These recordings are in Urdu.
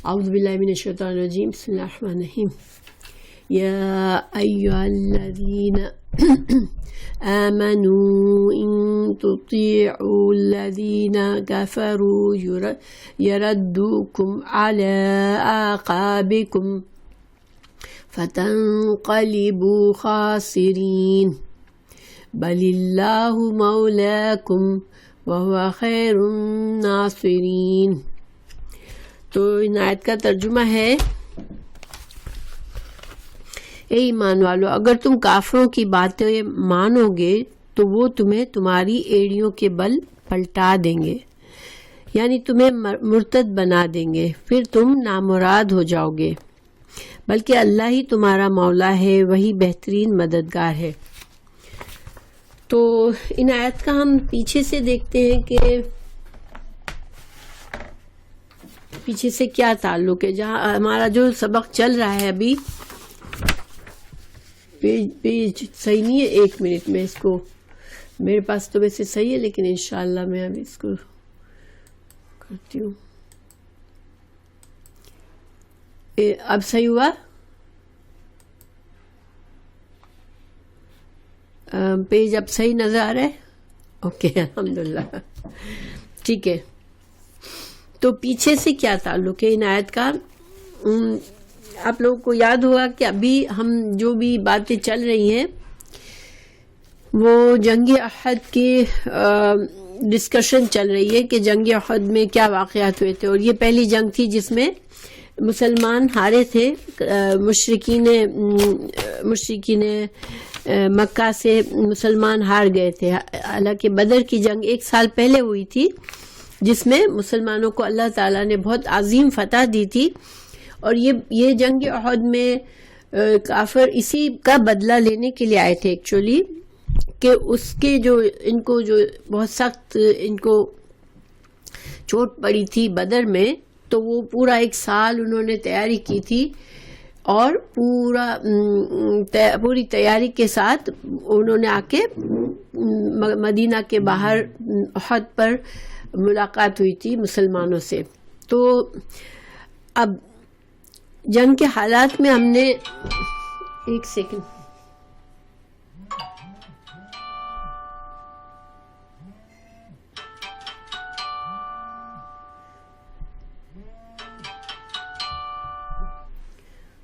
اعوذ باللہ من الشیطان الرجیم بسم اللہ الرحمن الرحیم یا ایھا الذین آمنوا ان تطیعوا الذین کفروا یردوکم علی اعقابکم فتنقلبوا خاسرین بل اللہ مولاکم وهو خیر الناصرین۔ تو ان آیت کا ترجمہ ہے، اے ایمان والو، اگر تم کافروں کی باتیں مانو گے تو وہ تمہیں تمہاری ایڑیوں کے بل پلٹا دیں گے، یعنی تمہیں مرتد بنا دیں گے، پھر تم نامراد ہو جاؤ گے، بلکہ اللہ ہی تمہارا مولا ہے، وہی بہترین مددگار ہے۔ تو ان آیت کا ہم پیچھے سے دیکھتے ہیں کہ پیچھے سے کیا تعلق ہے، جہاں ہمارا جو سبق چل رہا ہے ابھی، پیج صحیح نہیں ہے، ایک منٹ میں اس کو، میرے پاس تو ویسے صحیح ہے لیکن انشاءاللہ میں اب اس کو کرتی ہوں۔ اب صحیح ہوا؟ پیج اب صحیح نظر آ رہا ہے؟ اوکے الحمدللہ، ٹھیک ہے۔ تو پیچھے سے کیا تعلق ہے ان آیت کا؟ آپ لوگوں کو یاد ہوگا کہ ابھی ہم جو بھی باتیں چل رہی ہیں وہ جنگ احد کی ڈسکشن چل رہی ہے کہ جنگ احد میں کیا واقعات ہوئے تھے، اور یہ پہلی جنگ تھی جس میں مسلمان ہارے تھے، مشرکین مکہ سے مسلمان ہار گئے تھے۔ حالانکہ بدر کی جنگ 1 سال پہلے ہوئی تھی جس میں مسلمانوں کو اللہ تعالیٰ نے بہت عظیم فتح دی تھی، اور یہ جنگ احد میں کافر اسی کا بدلہ لینے کے لیے آئے تھے ایکچولی، کہ اس کے جو ان کو جو بہت سخت ان کو چوٹ پڑی تھی بدر میں، تو وہ پورا 1 سال انہوں نے تیاری کی تھی، اور پوری تیاری کے ساتھ انہوں نے آ کے مدینہ کے باہر احد پر ملاقات ہوئی تھی مسلمانوں سے۔ تو اب جنگ کے حالات میں ہم نے ایک سیکنڈ،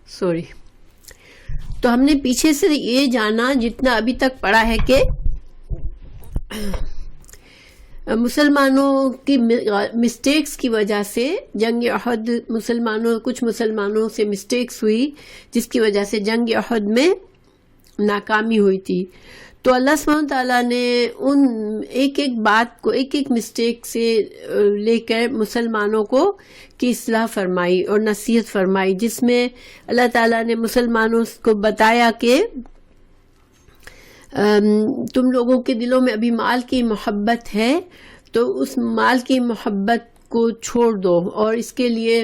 سوری، تو ہم نے پیچھے سے یہ جانا جتنا ابھی تک پڑھا ہے کہ مسلمانوں کی مسٹیکس کی وجہ سے جنگ احد کچھ مسلمانوں سے مسٹیکس ہوئی، جس کی وجہ سے جنگ احد میں ناکامی ہوئی تھی۔ تو اللہ سبحانہ تعالیٰ نے ان ایک بات کو ایک مسٹیک سے لے کر مسلمانوں کو کی اصلاح فرمائی اور نصیحت فرمائی، جس میں اللہ تعالیٰ نے مسلمانوں کو بتایا کہ تم لوگوں کے دلوں میں ابھی مال کی محبت ہے، تو اس مال کی محبت کو چھوڑ دو، اور اس کے لیے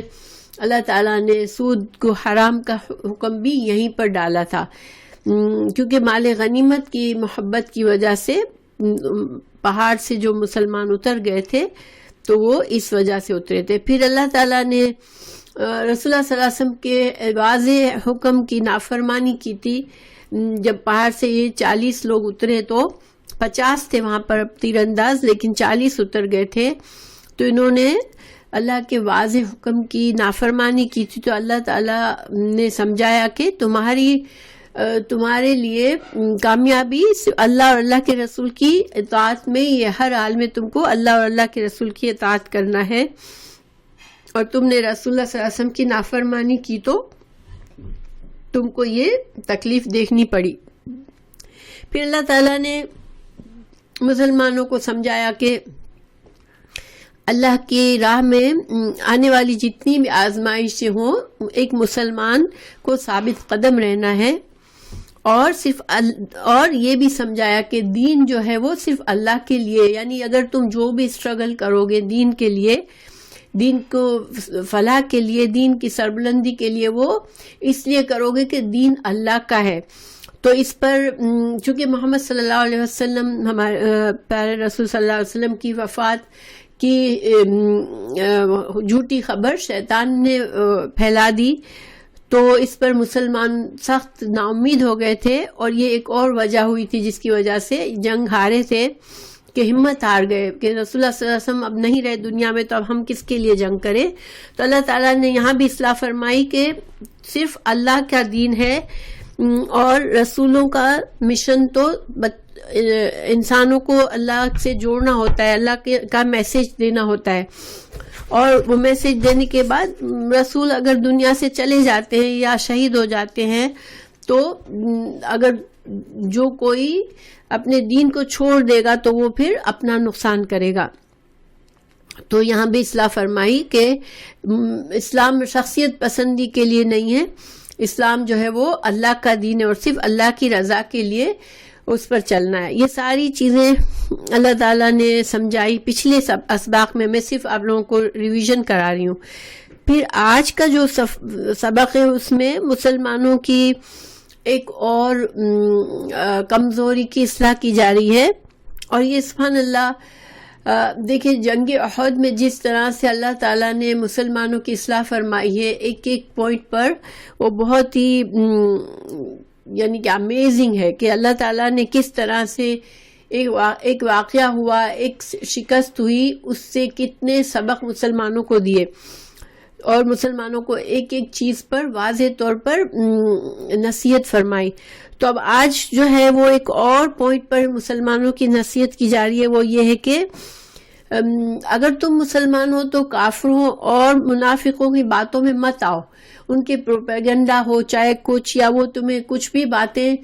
اللہ تعالیٰ نے سود کو حرام کا حکم بھی یہیں پر ڈالا تھا، کیونکہ مال غنیمت کی محبت کی وجہ سے پہاڑ سے جو مسلمان اتر گئے تھے تو وہ اس وجہ سے اترے تھے۔ پھر اللہ تعالیٰ نے رسول اللہ صلی اللہ علیہ وسلم کے واضح حکم کی نافرمانی کی تھی۔ جب پہاڑ سے یہ 40 لوگ اترے تو 50 تھے وہاں پر تیر انداز، لیکن 40 اتر گئے تھے، تو انہوں نے اللہ کے واضح حکم کی نافرمانی کی تھی۔ تو اللہ تعالیٰ نے سمجھایا کہ تمہارے لیے کامیابی اللہ اور اللہ کے رسول کی اطاعت میں، یہ ہر حال میں تم کو اللہ اور اللہ کے رسول کی اطاعت کرنا ہے، اور تم نے رسول اللہ صلی اللہ علیہ وسلم کی نافرمانی کی تو تم کو یہ تکلیف دیکھنی پڑی۔ پھر اللہ تعالیٰ نے مسلمانوں کو سمجھایا کہ اللہ کی راہ میں آنے والی جتنی بھی آزمائشیں ہوں، ایک مسلمان کو ثابت قدم رہنا ہے، اور یہ بھی سمجھایا کہ دین جو ہے وہ صرف اللہ کے لیے، یعنی اگر تم جو بھی اسٹرگل کرو گے دین کے لیے، دین کو فلاح کے لیے، دین کی سربلندی کے لیے، وہ اس لیے کرو گے کہ دین اللہ کا ہے۔ تو اس پر چونکہ محمد صلی اللہ علیہ وسلم، ہمارے پیارے رسول صلی اللہ علیہ وسلم کی وفات کی جھوٹی خبر شیطان نے پھیلا دی، تو اس پر مسلمان سخت نا امید ہو گئے تھے، اور یہ ایک اور وجہ ہوئی تھی جس کی وجہ سے جنگ ہارے تھے کہ ہمت ہار گئے کہ رسول اللہ صلی اللہ علیہ وسلم اب نہیں رہے دنیا میں، تو اب ہم کس کے لیے جنگ کریں. تو اللہ تعالیٰ نے یہاں بھی اصلاح فرمائی کہ صرف اللہ کا دین ہے، اور رسولوں کا مشن تو انسانوں کو اللہ سے جوڑنا ہوتا ہے، اللہ کا میسج دینا ہوتا ہے. اور وہ میسج دینے کے بعد رسول اگر دنیا سے چلے جاتے ہیں یا شہید ہو جاتے ہیں، تو اگر جو کوئی اپنے دین کو چھوڑ دے گا تو وہ پھر اپنا نقصان کرے گا. تو یہاں بھی اصلاح فرمائی کہ اسلام شخصیت پسندی کے لیے نہیں ہے، اسلام جو ہے وہ اللہ کا دین ہے، اور صرف اللہ کی رضا کے لیے اس پر چلنا ہے. یہ ساری چیزیں اللہ تعالیٰ نے سمجھائی پچھلے اسباق میں صرف آپ لوگوں کو ریویژن کرا رہی ہوں. پھر آج کا جو سبق ہے اس میں مسلمانوں کی ایک اور کمزوری کی اصلاح کی جا رہی ہے. اور یہ سبحان اللہ دیکھیں جنگ احد میں جس طرح سے اللہ تعالیٰ نے مسلمانوں کی اصلاح فرمائی ہے، ایک ایک پوائنٹ پر وہ بہت ہی یعنی کہ امیزنگ ہے کہ اللہ تعالیٰ نے کس طرح سے ایک واقعہ ہوا، ایک شکست ہوئی، اس سے کتنے سبق مسلمانوں کو دیے، اور مسلمانوں کو ایک ایک چیز پر واضح طور پر نصیحت فرمائی. تو اب آج جو ہے وہ ایک اور پوائنٹ پر مسلمانوں کی نصیحت کی جا رہی ہے، وہ یہ ہے کہ اگر تم مسلمان ہو تو کافروں اور منافقوں کی باتوں میں مت آؤ. ان کے پروپیگنڈا ہو چاہے کچھ، یا وہ تمہیں کچھ بھی باتیں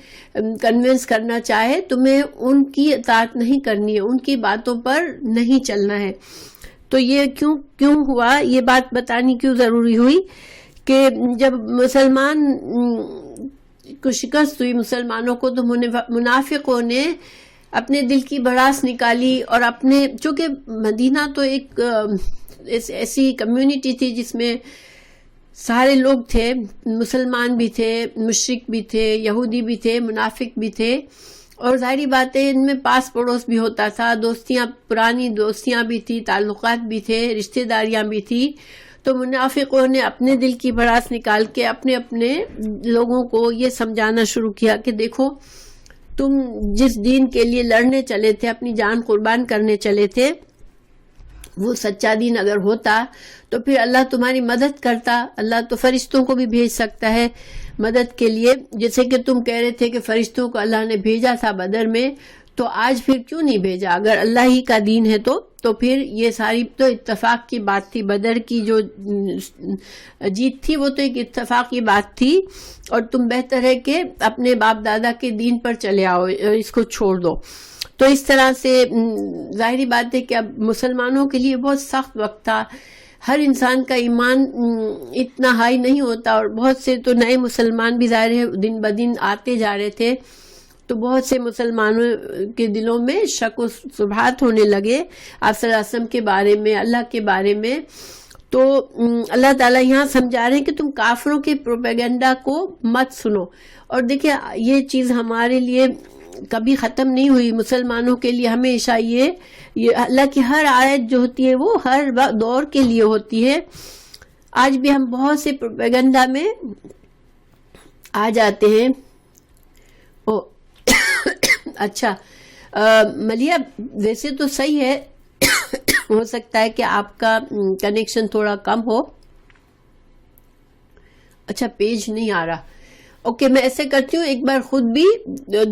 کنونس کرنا چاہے، تمہیں ان کی اطاعت نہیں کرنی ہے، ان کی باتوں پر نہیں چلنا ہے. تو یہ کیوں ہوا، یہ بات بتانی کیوں ضروری ہوئی کہ جب مسلمان کو شکست ہوئی مسلمانوں کو، تو منافقوں نے اپنے دل کی بھڑاس نکالی، اور اپنے چونکہ مدینہ تو ایک ایسی کمیونٹی تھی جس میں سارے لوگ تھے، مسلمان بھی تھے، مشرک بھی تھے، یہودی بھی تھے، منافق بھی تھے، اور ظاہری بات ہے ان میں پاس پڑوس بھی ہوتا تھا، دوستیاں پرانی دوستیاں بھی تھی، تعلقات بھی تھے، رشتہ داریاں بھی تھی. تو منافقوں نے اپنے دل کی بھڑاس نکال کے اپنے لوگوں کو یہ سمجھانا شروع کیا کہ دیکھو تم جس دین کے لیے لڑنے چلے تھے، اپنی جان قربان کرنے چلے تھے، وہ سچا دین اگر ہوتا تو پھر اللہ تمہاری مدد کرتا. اللہ تو فرشتوں کو بھی بھیج سکتا ہے مدد کے لیے، جیسے کہ تم کہہ رہے تھے کہ فرشتوں کو اللہ نے بھیجا تھا بدر میں، تو آج پھر کیوں نہیں بھیجا؟ اگر اللہ ہی کا دین ہے تو پھر یہ ساری تو اتفاق کی بات تھی. بدر کی جو جیت تھی وہ تو ایک اتفاق کی بات تھی، اور تم بہتر ہے کہ اپنے باپ دادا کے دین پر چلے آؤ، اس کو چھوڑ دو. تو اس طرح سے ظاہری بات ہے کہ اب مسلمانوں کے لیے بہت سخت وقت تھا. ہر انسان کا ایمان اتنا ہائی نہیں ہوتا، اور بہت سے تو نئے مسلمان بھی ظاہر ہے دن بدن آتے جا رہے تھے، تو بہت سے مسلمانوں کے دلوں میں شک و شبہات ہونے لگے آپ صلی اللہ علیہ وسلم کے بارے میں، اللہ کے بارے میں. تو اللہ تعالیٰ یہاں سمجھا رہے ہیں کہ تم کافروں کے پروپیگنڈا کو مت سنو. اور دیکھیں یہ چیز ہمارے لیے کبھی ختم نہیں ہوئی، مسلمانوں کے لیے ہمیشہ یہ اللہ کی ہر آیت جو ہوتی ہے وہ ہر دور کے لیے ہوتی ہے. آج بھی ہم بہت سے پروپیگنڈا میں آ جاتے ہیں. اچھا ملیہ ویسے تو صحیح ہے، ہو سکتا ہے کہ آپ کا کنیکشن تھوڑا کم ہو. اچھا پیج نہیں آ رہا، اوکے میں ایسے کرتی ہوں ایک بار خود بھی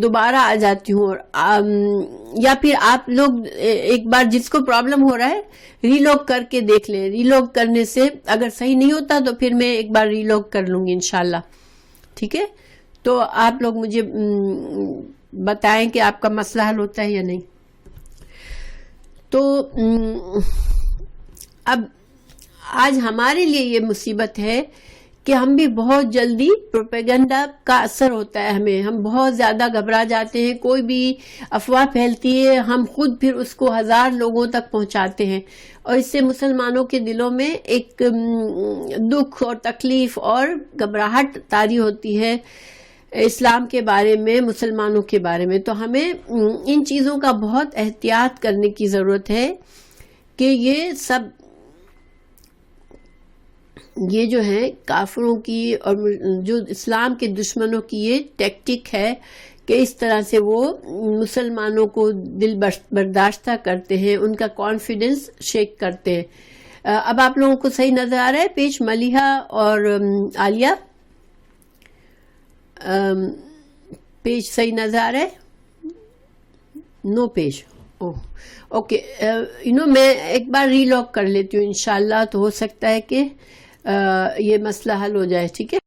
دوبارہ آ جاتی ہوں، یا پھر آپ لوگ ایک بار جس کو پرابلم ہو رہا ہے ری لوگ کر کے دیکھ لیں. ری لوگ کرنے سے اگر صحیح نہیں ہوتا تو پھر میں ایک بار ری لوگ کر لوں گی انشاءاللہ. ٹھیک ہے، تو آپ لوگ مجھے بتائیں کہ آپ کا مسئلہ حل ہوتا ہے یا نہیں. تو اب آج ہمارے لیے یہ مصیبت ہے کہ ہم بھی بہت جلدی پروپیگنڈا کا اثر ہوتا ہے ہم بہت زیادہ گھبرا جاتے ہیں. کوئی بھی افواہ پھیلتی ہے ہم خود پھر اس کو 1000 لوگوں تک پہنچاتے ہیں، اور اس سے مسلمانوں کے دلوں میں ایک دکھ اور تکلیف اور گھبراہٹ طاری ہوتی ہے اسلام کے بارے میں، مسلمانوں کے بارے میں. تو ہمیں ان چیزوں کا بہت احتیاط کرنے کی ضرورت ہے کہ یہ جو ہے کافروں کی اور جو اسلام کے دشمنوں کی یہ ٹیکٹک ہے کہ اس طرح سے وہ مسلمانوں کو دل برداشتہ کرتے ہیں، ان کا کانفیڈنس شیک کرتے ہیں۔ اب آپ لوگوں کو صحیح نظر آ رہا ہے پیج ملیحہ اور عالیہ؟ پیج صحیح نظر آ رہا ہے؟ نو پیج؟ اوکے، میں ایک بار ری لاک کر لیتی ہوں، انشاءاللہ تو ہو سکتا ہے کہ یہ مسئلہ حل ہو جائے، ٹھیک ہے؟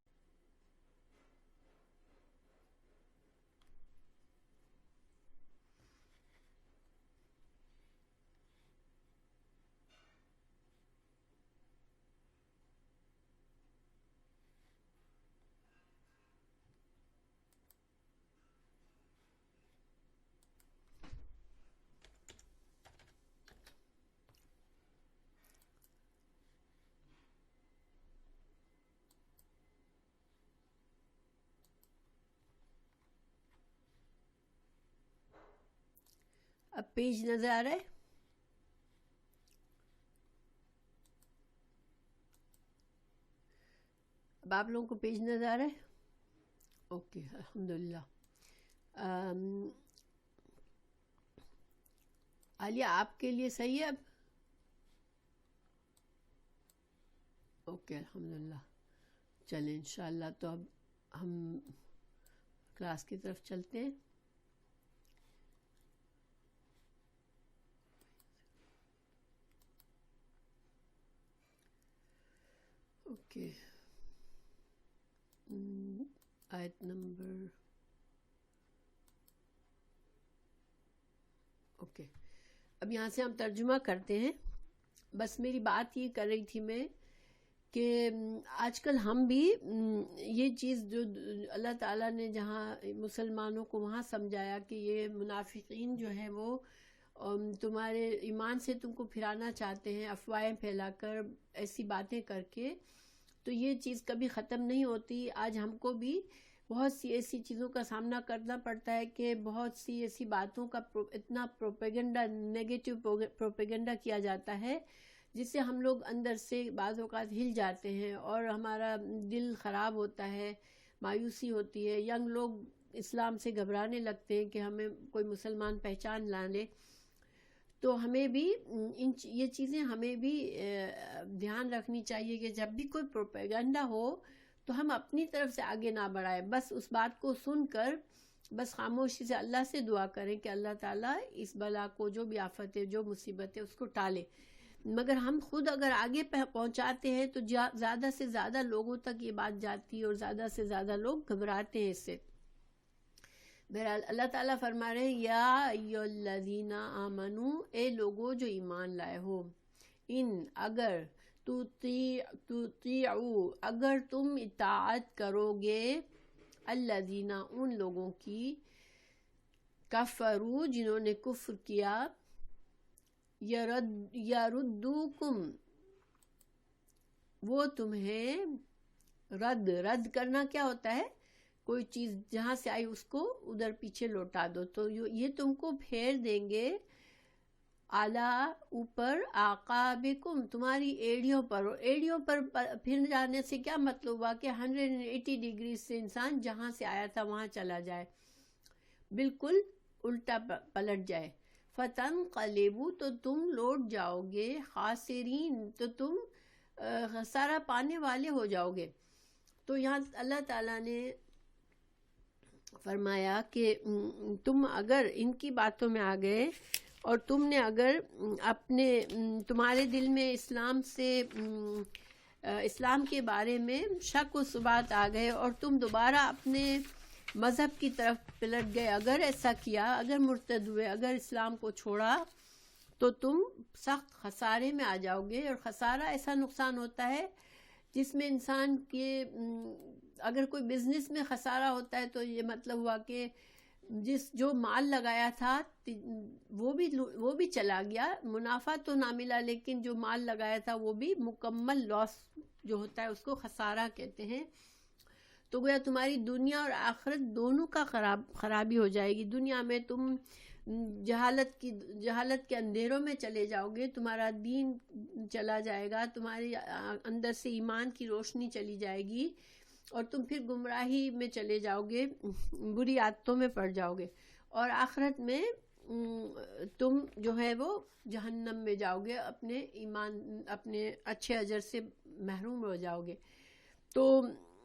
اب پیج نظر آ رہا ہے؟ اب آپ لوگوں کو پیج نظر آ رہا ہے؟ اوکے، الحمدللہ۔ عالیہ آپ کے لیے صحیح ہے اب؟ اوکے، الحمدللہ۔ چلیں انشاءاللہ تو اب ہم کلاس کی طرف چلتے ہیں۔ اوکے، آیت نمبر، اوکے، اب یہاں سے ہم ترجمہ کرتے ہیں۔ بس میری بات یہ کر رہی تھی میں کہ آج کل ہم بھی یہ چیز جو اللہ تعالیٰ نے جہاں مسلمانوں کو وہاں سمجھایا کہ یہ منافقین جو ہیں وہ تمہارے ایمان سے تم کو پھرانا چاہتے ہیں، افواہیں پھیلا کر، ایسی باتیں کر کے، تو یہ چیز کبھی ختم نہیں ہوتی۔ آج ہم کو بھی بہت سی ایسی چیزوں کا سامنا کرنا پڑتا ہے کہ بہت سی ایسی باتوں کا اتنا پروپیگنڈا، نیگیٹو پروپیگنڈا کیا جاتا ہے جس سے ہم لوگ اندر سے بعض اوقات ہل جاتے ہیں اور ہمارا دل خراب ہوتا ہے، مایوسی ہوتی ہے، ینگ لوگ اسلام سے گھبرانے لگتے ہیں کہ ہمیں کوئی مسلمان پہچان لا لے۔ تو ہمیں بھی یہ چیزیں ہمیں بھی دھیان رکھنی چاہیے کہ جب بھی کوئی پروپیگنڈا ہو تو ہم اپنی طرف سے آگے نہ بڑھائیں، بس اس بات کو سن کر بس خاموشی سے اللہ سے دعا کریں کہ اللہ تعالیٰ اس بلا کو، جو بھی آفت ہے، جو مصیبت ہے، اس کو ٹالے۔ مگر ہم خود اگر آگے پہنچاتے ہیں تو زیادہ سے زیادہ لوگوں تک یہ بات جاتی ہے اور زیادہ سے زیادہ لوگ گھبراتے ہیں اس سے۔ بہرحال اللہ تعالیٰ فرما رہے ہیں یا ایھا الذین آمنو، اے لوگو جو ایمان لائے ہو، ان اگر تطیعوا، اگر تم اطاعت کرو گے، الذین ان لوگوں کی، کفروا جنہوں نے کفر کیا، یردوکم وہ تمہیں رد کرنا کیا ہوتا ہے؟ کوئی چیز جہاں سے آئی اس کو ادھر پیچھے لوٹا دو، تو یہ تم کو پھیر دیں گے، اعلیٰ اوپر، اعقابکم تمہاری ایڑیوں پر۔ اور ایڑیوں پر پھر جانے سے کیا مطلب ہوا کہ 180 ڈگری سے انسان جہاں سے آیا تھا وہاں چلا جائے، بالکل الٹا پلٹ جائے۔ فتنقلبوا تو تم لوٹ جاؤ گے، خاسرین تو تم خسارہ پانے والے ہو جاؤ گے۔ تو یہاں اللہ تعالیٰ نے فرمایا کہ تم اگر ان کی باتوں میں آ گئے اور تم نے اگر تمہارے دل میں اسلام کے بارے میں شک و ثبات آ گئے اور تم دوبارہ اپنے مذہب کی طرف پلٹ گئے، اگر ایسا کیا، اگر مرتد ہوئے، اگر اسلام کو چھوڑا، تو تم سخت خسارے میں آ جاؤ گے۔ اور خسارہ ایسا نقصان ہوتا ہے جس میں انسان کے، اگر کوئی بزنس میں خسارہ ہوتا ہے تو یہ مطلب ہوا کہ جو مال لگایا تھا وہ بھی چلا گیا، منافع تو نہ ملا، لیکن جو مال لگایا تھا وہ بھی مکمل لاس جو ہوتا ہے اس کو خسارہ کہتے ہیں۔ تو گویا تمہاری دنیا اور آخرت دونوں کا خرابی ہو جائے گی۔ دنیا میں تم جہالت کے اندھیروں میں چلے جاؤ گے، تمہارا دین چلا جائے گا، تمہارے اندر سے ایمان کی روشنی چلی جائے گی، اور تم پھر گمراہی میں چلے جاؤ گے، بری عادتوں میں پڑ جاؤ گے، اور آخرت میں تم جو ہے وہ جہنم میں جاؤ گے، اپنے اچھے اجر سے محروم ہو جاؤ گے۔ تو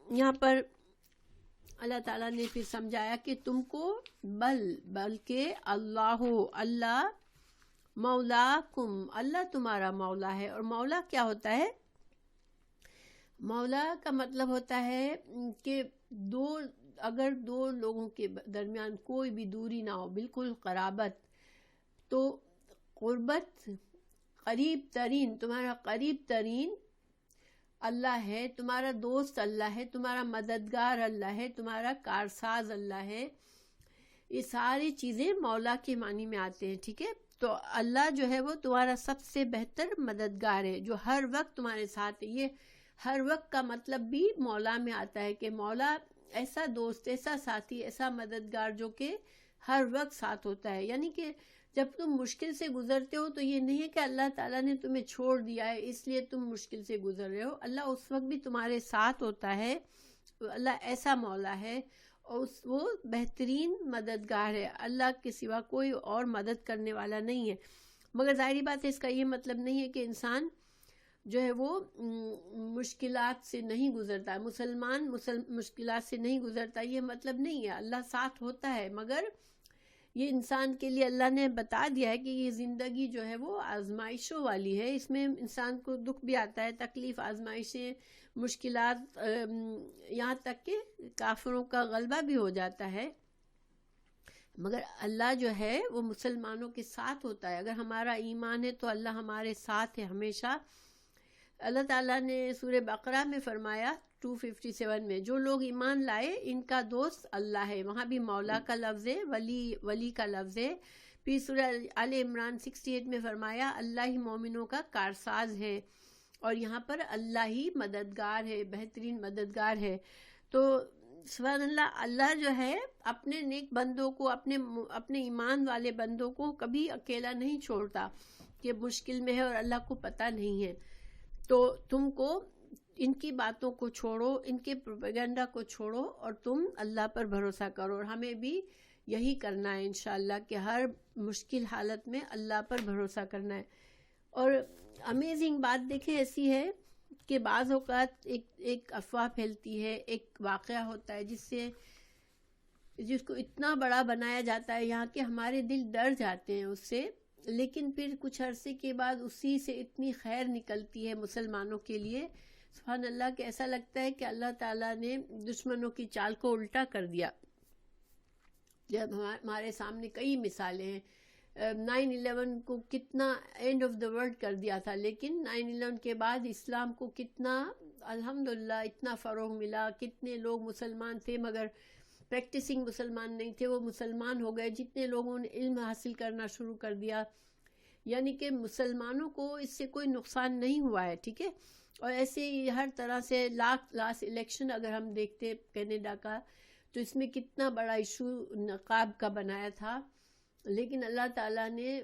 یہاں پر اللہ تعالیٰ نے پھر سمجھایا کہ تم کو بلکہ اللہ مولاکم، اللہ تمہارا مولا ہے۔ اور مولا کیا ہوتا ہے؟ مولا کا مطلب ہوتا ہے کہ اگر دو لوگوں کے درمیان کوئی بھی دوری نہ ہو، بالکل قرابت، تو قربت قریب ترین، تمہارا قریب ترین اللہ ہے، تمہارا دوست اللہ ہے، تمہارا مددگار اللہ ہے، تمہارا کارساز اللہ ہے۔ یہ ساری چیزیں مولا کے معنی میں آتے ہیں، ٹھیک ہے؟ تو اللہ جو ہے وہ تمہارا سب سے بہتر مددگار ہے، جو ہر وقت تمہارے ساتھ ہے۔ یہ ہر وقت کا مطلب بھی مولا میں آتا ہے کہ مولا ایسا دوست، ایسا ساتھی، ایسا مددگار جو کہ ہر وقت ساتھ ہوتا ہے۔ یعنی کہ جب تم مشکل سے گزرتے ہو تو یہ نہیں ہے کہ اللہ تعالیٰ نے تمہیں چھوڑ دیا ہے اس لیے تم مشکل سے گزر رہے ہو، اللہ اس وقت بھی تمہارے ساتھ ہوتا ہے۔ اللہ ایسا مولا ہے اور وہ بہترین مددگار ہے، اللہ کے سوا کوئی اور مدد کرنے والا نہیں ہے۔ مگر ظاہری بات ہے اس کا یہ مطلب نہیں ہے کہ انسان جو ہے وہ مشکلات سے نہیں گزرتا ہے، مسلمان مشکلات سے نہیں گزرتا، یہ مطلب نہیں ہے۔ اللہ ساتھ ہوتا ہے، مگر یہ انسان کے لیے اللہ نے بتا دیا ہے کہ یہ زندگی جو ہے وہ آزمائشوں والی ہے، اس میں انسان کو دکھ بھی آتا ہے، تکلیف، آزمائشیں، مشکلات، یہاں تک کہ کافروں کا غلبہ بھی ہو جاتا ہے، مگر اللہ جو ہے وہ مسلمانوں کے ساتھ ہوتا ہے۔ اگر ہمارا ایمان ہے تو اللہ ہمارے ساتھ ہے ہمیشہ۔ اللہ تعالیٰ نے سورہ بقرہ میں فرمایا 257 میں، جو لوگ ایمان لائے ان کا دوست اللہ ہے، وہاں بھی مولا کا لفظ ہے، ولی کا لفظ ہے۔ پھر سورہ آل عمران 68 میں فرمایا اللہ ہی مومنوں کا کارساز ہے، اور یہاں پر اللہ ہی مددگار ہے، بہترین مددگار ہے۔ تو سبحان اللہ، اللہ جو ہے اپنے نیک بندوں کو، اپنے ایمان والے بندوں کو کبھی اکیلا نہیں چھوڑتا کہ مشکل میں ہے اور اللہ کو پتہ نہیں ہے۔ تو تم کو ان کی باتوں کو چھوڑو، ان کے پروپیگنڈا کو چھوڑو، اور تم اللہ پر بھروسہ کرو، اور ہمیں بھی یہی کرنا ہے انشاءاللہ کہ ہر مشکل حالت میں اللہ پر بھروسہ کرنا ہے۔ اور امیزنگ بات دیکھیں ایسی ہے کہ بعض اوقات ایک افواہ پھیلتی ہے، ایک واقعہ ہوتا ہے جس کو اتنا بڑا بنایا جاتا ہے یہاں کہ ہمارے دل ڈر جاتے ہیں اس سے، لیکن پھر کچھ عرصے کے بعد اسی سے اتنی خیر نکلتی ہے مسلمانوں کے لیے، سبحان اللہ، کہ ایسا لگتا ہے کہ اللہ تعالیٰ نے دشمنوں کی چال کو الٹا کر دیا۔ جب ہمارے سامنے کئی مثالیں ہیں، 9/11 کو کتنا اینڈ آف دا ورلڈ کر دیا تھا، لیکن 9/11 کے بعد اسلام کو کتنا الحمدللہ اتنا فروغ ملا، کتنے لوگ مسلمان تھے مگر پریکٹسنگ مسلمان نہیں تھے، وہ مسلمان ہو گئے، جتنے لوگوں نے علم حاصل کرنا شروع کر دیا، یعنی کہ مسلمانوں کو اس سے کوئی نقصان نہیں ہوا ہے، ٹھیک ہے۔ اور ایسے ہی ہر طرح سے لاسٹ الیکشن اگر ہم دیکھتے کینیڈا کا، تو اس میں کتنا بڑا ایشو نقاب کا بنایا تھا، لیکن اللہ تعالیٰ نے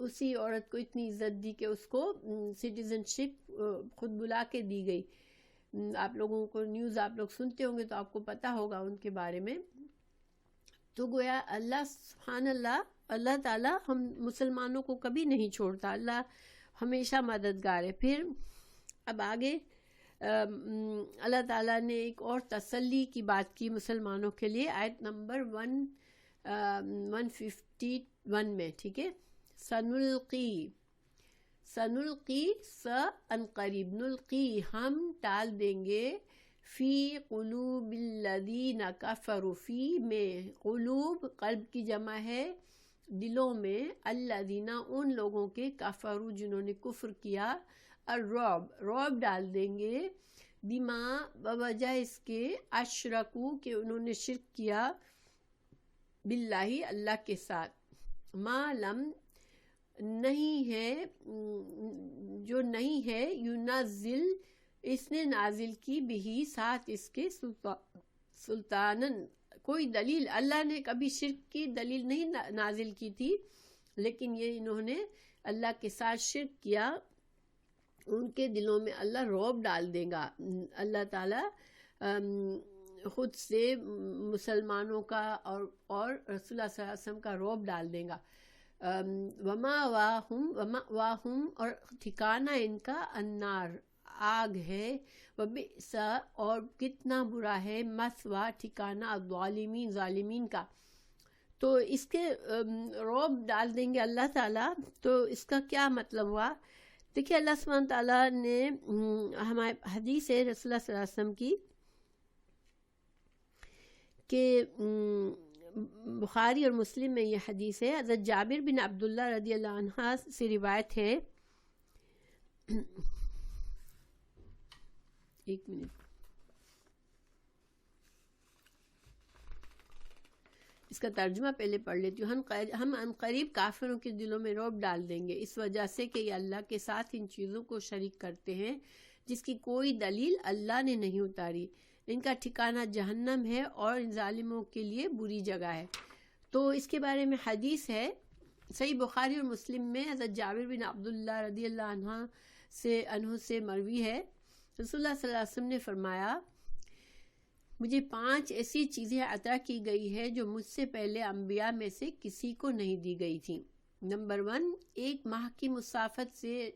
اسی عورت کو اتنی عزت دی کہ اس کو سٹیزن شپ خود بلا کے دی گئی۔ آپ لوگوں کو نیوز آپ لوگ سنتے ہوں گے تو آپ کو پتہ ہوگا ان کے بارے میں۔ تو گویا اللہ سبحان اللہ، اللہ تعالیٰ ہم مسلمانوں کو کبھی نہیں چھوڑتا، اللہ ہمیشہ مددگار ہے۔ پھر اب آگے اللہ تعالیٰ نے ایک اور تسلی کی بات کی مسلمانوں کے لیے، آیت نمبر 151 میں، ٹھیک ہے۔ سنلقی ان قریب، نلقی ہم ڈال دیں گے، فی قلوب الذین کفروا، فی میں، قلوب قلب کی جمع ہے، دلوں میں، الذین ان لوگوں کے، کفروا جنہوں نے کفر کیا، الرعب ڈال دیں گے، بما بوجہ اس کے، اشرکو کہ انہوں نے شرک کیا، باللہ اللہ کے ساتھ، ما لم نہیں ہے، جو نہیں ہے، ینزل اس نے نازل کی، بھی ساتھ اس کے، سلطانن کوئی دلیل اللہ نے کبھی شرک کی دلیل نہیں نازل کی تھی، لیکن یہ انہوں نے اللہ کے ساتھ شرک کیا، ان کے دلوں میں اللہ رعب ڈال دے گا. اللہ تعالیٰ خود سے مسلمانوں کا اور رسول اللہ صلی اللہ علیہ وسلم کا رعب ڈال دے گا. وما واہم اور ٹھکانہ ان کا النار آگ ہے، وبئس اور کتنا برا ہے مثوا ٹھکانہ الظالمین ظالمین کا. تو اس کے رعب ڈال دیں گے اللہ تعالیٰ. تو اس کا کیا مطلب ہوا؟ دیکھیے اللہ سبحانہ تعالیٰ نے ہمارے حدیث ہے رسول اللہ صلی اللہ علیہ وسلم کی کہ بخاری اور مسلم میں یہ حدیث ہے، حضرت جابر بن عبداللہ رضی اللہ عنہ سے روایت ہے. ایک منٹ، اس کا ترجمہ پہلے پڑھ لیتی ہوں. ہم عنقریب کافروں کے دلوں میں رعب ڈال دیں گے اس وجہ سے کہ یہ اللہ کے ساتھ ان چیزوں کو شریک کرتے ہیں جس کی کوئی دلیل اللہ نے نہیں اتاری. ان کا ٹھکانہ جہنم ہے اور ان ظالموں کے لیے بری جگہ ہے. تو اس کے بارے میں حدیث ہے صحیح بخاری اور مسلم میں، حضرت جابر بن عبداللہ رضی اللہ عنہ سے مروی ہے. رسول اللہ صلی اللہ علیہ وسلم نے فرمایا مجھے 5 ایسی چیزیں عطا کی گئی ہے جو مجھ سے پہلے انبیاء میں سے کسی کو نہیں دی گئی تھیں. نمبر 1، 1 ماہ کی مسافت سے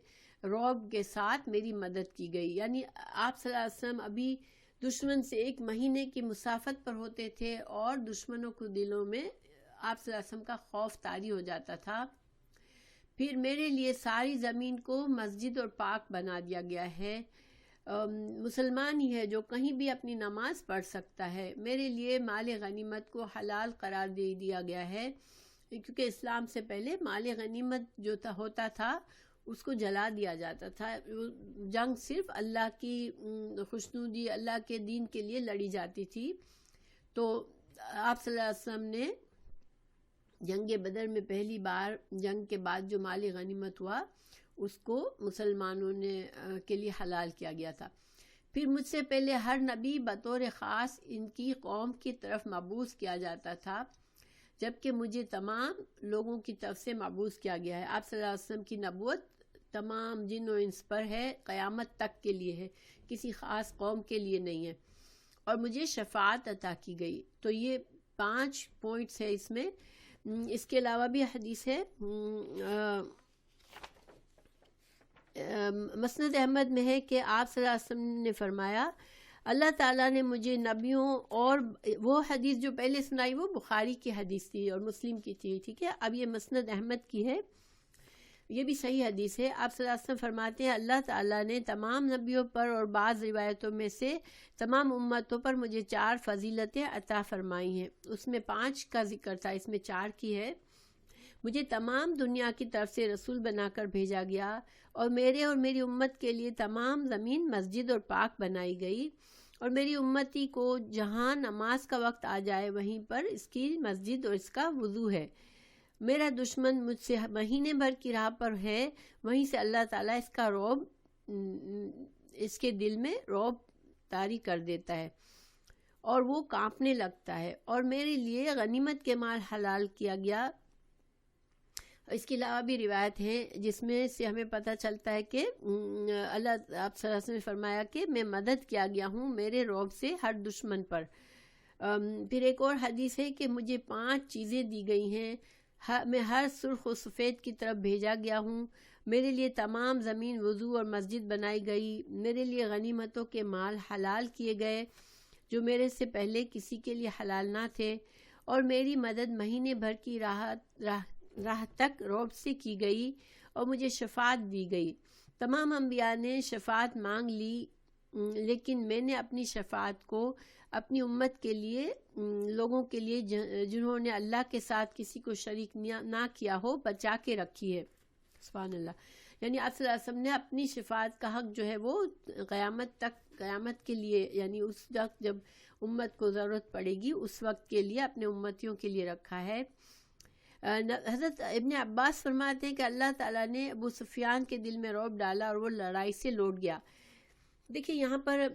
رعب کے ساتھ میری مدد کی گئی. یعنی آپ صلی اللہ علیہ وسلم ابھی دشمن سے 1 مہینے کی مسافت پر ہوتے تھے اور دشمنوں کو دلوں میں آپ صلی اللہ علیہ وسلم کا خوف طاری ہو جاتا تھا. پھر میرے لیے ساری زمین کو مسجد اور پاک بنا دیا گیا ہے. مسلمان ہی ہے جو کہیں بھی اپنی نماز پڑھ سکتا ہے. میرے لیے مال غنیمت کو حلال قرار دے دیا گیا ہے، کیونکہ اسلام سے پہلے مال غنیمت جو ہوتا تھا اس کو جلا دیا جاتا تھا. جنگ صرف اللہ کی خوشنودی، اللہ کے دین کے لیے لڑی جاتی تھی. تو آپ صلی اللہ علیہ وسلم نے جنگ بدر میں پہلی بار جنگ کے بعد جو مال غنیمت ہوا اس کو مسلمانوں نے کے لیے حلال کیا گیا تھا. پھر مجھ سے پہلے ہر نبی بطور خاص ان کی قوم کی طرف مبعوث کیا جاتا تھا، جبکہ مجھے تمام لوگوں کی طرف سے مبعوث کیا گیا ہے. آپ صلی اللہ علیہ وسلم کی نبوت تمام جن و انس پر ہے، قیامت تک کے لیے ہے، کسی خاص قوم کے لیے نہیں ہے. اور مجھے شفاعت عطا کی گئی. تو یہ 5 پوائنٹس ہے اس میں. اس کے علاوہ بھی حدیث ہے مسند احمد میں ہے کہ آپ صلی اللہ علیہ وسلم نے فرمایا اللہ تعالیٰ نے مجھے نبیوں، اور وہ حدیث جو پہلے سنائی وہ بخاری کی حدیث تھی اور مسلم کی تھی، ٹھیک ہے. اب یہ مسند احمد کی ہے، یہ بھی صحیح حدیث ہے. آپ صلی اللہ علیہ وسلم فرماتے ہیں اللہ تعالیٰ نے تمام نبیوں پر اور بعض روایتوں میں سے تمام امتوں پر مجھے 4 فضیلتیں عطا فرمائی ہیں. اس میں 5 کا ذکر تھا، اس میں 4 کی ہے. مجھے تمام دنیا کی طرف سے رسول بنا کر بھیجا گیا اور میرے اور میری امت کے لیے تمام زمین مسجد اور پاک بنائی گئی، اور میری امتی کو جہاں نماز کا وقت آ جائے وہیں پر اس کی مسجد اور اس کا وضو ہے. میرا دشمن مجھ سے مہینے بھر کی راہ پر ہے، وہیں سے اللہ تعالیٰ اس کا رعب، اس کے دل میں رعب طاری کر دیتا ہے اور وہ کانپنے لگتا ہے. اور میرے لیے غنیمت کے مال حلال کیا گیا. اس کے علاوہ بھی روایت ہے جس میں سے ہمیں پتہ چلتا ہے کہ اللہ آپ صلی اللہ علیہ وسلم نے فرمایا کہ میں مدد کیا گیا ہوں میرے رعب سے ہر دشمن پر. پھر ایک اور حدیث ہے کہ مجھے 5 چیزیں دی گئی ہیں. میں ہر سرخ و سفید کی طرف بھیجا گیا ہوں. میرے لیے تمام زمین وضو اور مسجد بنائی گئی. میرے لیے غنیمتوں کے مال حلال کیے گئے جو میرے سے پہلے کسی کے لیے حلال نہ تھے. اور میری مدد مہینے بھر کی راہ تک رعب سے کی گئی اور مجھے شفاعت دی گئی. تمام انبیاء نے شفاعت مانگ لی، لیکن میں نے اپنی شفاعت کو اپنی امت کے لیے، لوگوں کے لیے جنہوں نے اللہ کے ساتھ کسی کو شریک نہ کیا ہو، بچا کے رکھی ہے. سبحان اللہ. یعنی آپ صلی اللہ علیہ وسلم نے اپنی شفاعت کا حق جو ہے وہ قیامت کے لیے، یعنی اس وقت جب امت کو ضرورت پڑے گی اس وقت کے لیے اپنے امتیوں کے لیے رکھا ہے. حضرت ابن عباس فرماتے ہیں کہ اللہ تعالیٰ نے ابو سفیان کے دل میں رعب ڈالا اور وہ لڑائی سے لوٹ گیا. دیکھیے یہاں پر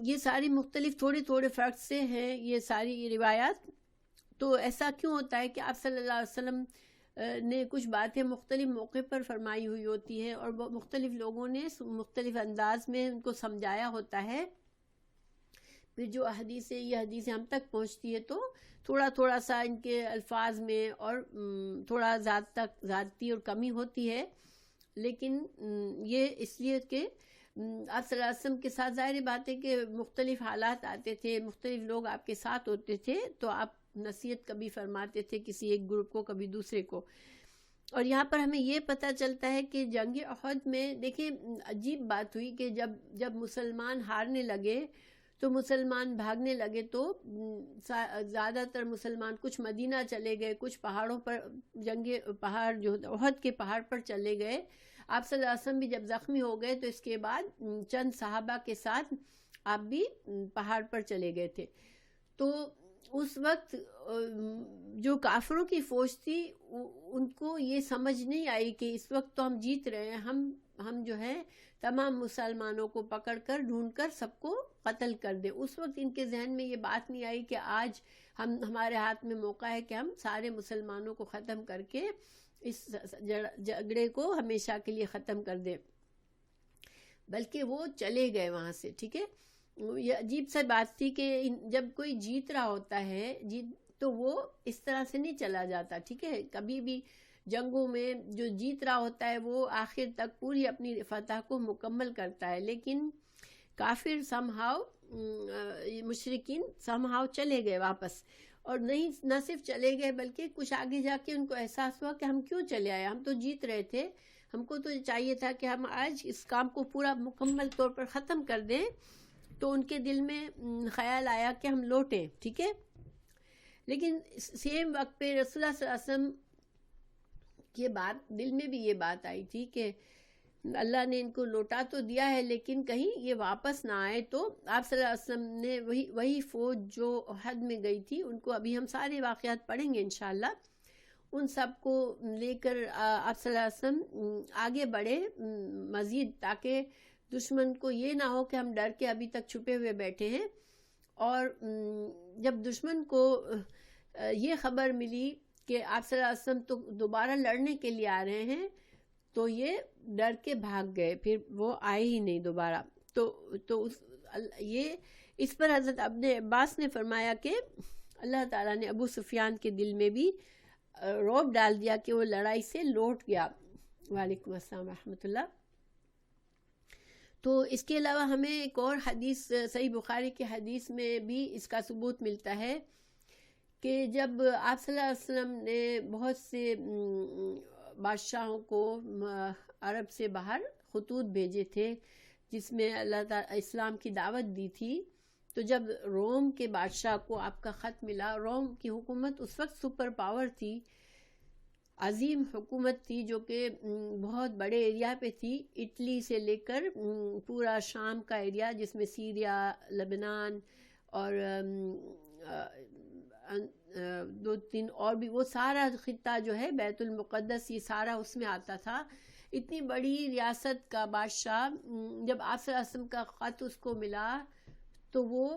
یہ ساری مختلف تھوڑے تھوڑے فرق سے ہیں یہ ساری روایات. تو ایسا کیوں ہوتا ہے کہ آپ صلی اللہ علیہ وسلم نے کچھ باتیں مختلف موقع پر فرمائی ہوئی ہوتی ہیں اور مختلف لوگوں نے مختلف انداز میں ان کو سمجھایا ہوتا ہے. پھر جو حدیثیں یہ حدیثیں ہم تک پہنچتی ہے تو تھوڑا تھوڑا سا ان کے الفاظ میں اور تھوڑا زیادتی اور کمی ہوتی ہے. لیکن یہ اس لیے کہ آپ صلی اللہ علیہ وسلم کے ساتھ ظاہر بات ہے کہ مختلف حالات آتے تھے, مختلف لوگ آپ کے ساتھ ہوتے تھے, تو آپ نصیحت کبھی فرماتے تھے کسی ایک گروپ کو, کبھی دوسرے کو. اور یہاں پر ہمیں یہ پتہ چلتا ہے کہ جنگ احد میں دیکھیں عجیب بات ہوئی کہ جب مسلمان ہارنے لگے تو مسلمان بھاگنے لگے, تو زیادہ تر مسلمان کچھ مدینہ چلے گئے, کچھ پہاڑوں پر پہاڑ جو احد کے پہاڑ پر چلے گئے. آپ صلی اللہ علیہ وسلم بھی جب زخمی ہو گئے تو اس کے بعد چند صحابہ کے ساتھ آپ بھی پہاڑ پر چلے گئے تھے. تو اس وقت جو کافروں کی فوج تھی ان کو یہ سمجھ نہیں آئی کہ اس وقت تو ہم جیت رہے ہیں, ہم جو ہے تمام مسلمانوں کو پکڑ کر ڈھونڈ کر سب کو قتل کر دیں. اس وقت ان کے ذہن میں یہ بات نہیں آئی کہ آج ہمارے ہاتھ میں موقع ہے کہ ہم سارے مسلمانوں کو ختم کر کے اس جھگڑے کو ہمیشہ کے لیے ختم کر دیں, بلکہ وہ چلے گئے وہاں سے. ٹھیک ہے, یہ عجیب سا بات تھی کہ جب کوئی جیت رہا ہوتا ہے تو وہ اس طرح سے نہیں چلا جاتا. ٹھیک ہے, کبھی بھی جنگوں میں جو جیت رہا ہوتا ہے وہ آخر تک پوری اپنی فتح کو مکمل کرتا ہے, لیکن کافر مشرکین چلے گئے واپس. اور نہ صرف چلے گئے بلکہ کچھ آگے جا کے ان کو احساس ہوا کہ ہم کیوں چلے آئے, ہم تو جیت رہے تھے, ہم کو تو چاہیے تھا کہ ہم آج اس کام کو پورا مکمل طور پر ختم کر دیں. تو ان کے دل میں خیال آیا کہ ہم لوٹیں. ٹھیک ہے, لیکن سیم وقت پہ رسول اللہ صلی اللہ علیہ وسلم کی دل میں بھی یہ بات آئی تھی کہ اللہ نے ان کو لوٹا تو دیا ہے لیکن کہیں یہ واپس نہ آئے. تو آپ صلی اللہ علیہ وسلم نے وہی فوج جو احد میں گئی تھی, ان کو ابھی ہم سارے واقعات پڑھیں گے انشاءاللہ, ان سب کو لے کر آپ صلی اللہ علیہ وسلم آگے بڑھے مزید, تاکہ دشمن کو یہ نہ ہو کہ ہم ڈر کے ابھی تک چھپے ہوئے بیٹھے ہیں. اور جب دشمن کو یہ خبر ملی کہ آپ صلی اللہ علیہ وسلم تو دوبارہ لڑنے کے لیے آ رہے ہیں, تو یہ ڈر کے بھاگ گئے, پھر وہ آئے ہی نہیں دوبارہ. تو اس پر حضرت ابن عباس نے فرمایا کہ اللہ تعالیٰ نے ابو سفیان کے دل میں بھی رعب ڈال دیا کہ وہ لڑائی سے لوٹ گیا. وعلیکم السلام ورحمۃ اللہ. تو اس کے علاوہ ہمیں ایک اور حدیث صحیح بخاری کی حدیث میں بھی اس کا ثبوت ملتا ہے کہ جب آپ صلی اللہ علیہ وسلم نے بہت سے بادشاہوں کو عرب سے باہر خطوط بھیجے تھے جس میں اللہ تعالیٰ اسلام کی دعوت دی تھی, تو جب روم کے بادشاہ کو آپ کا خط ملا, روم کی حکومت اس وقت سپر پاور تھی, عظیم حکومت تھی جو کہ بہت بڑے ایریا پہ تھی, اٹلی سے لے کر پورا شام کا ایریا جس میں سیریا, لبنان اور 2-3 اور بھی, وہ سارا خطہ جو ہے بیت المقدس, یہ سارا اس میں آتا تھا. اتنی بڑی ریاست کا بادشاہ جب آپ صلی اللہ علیہ وسلم کا خط اس کو ملا تو وہ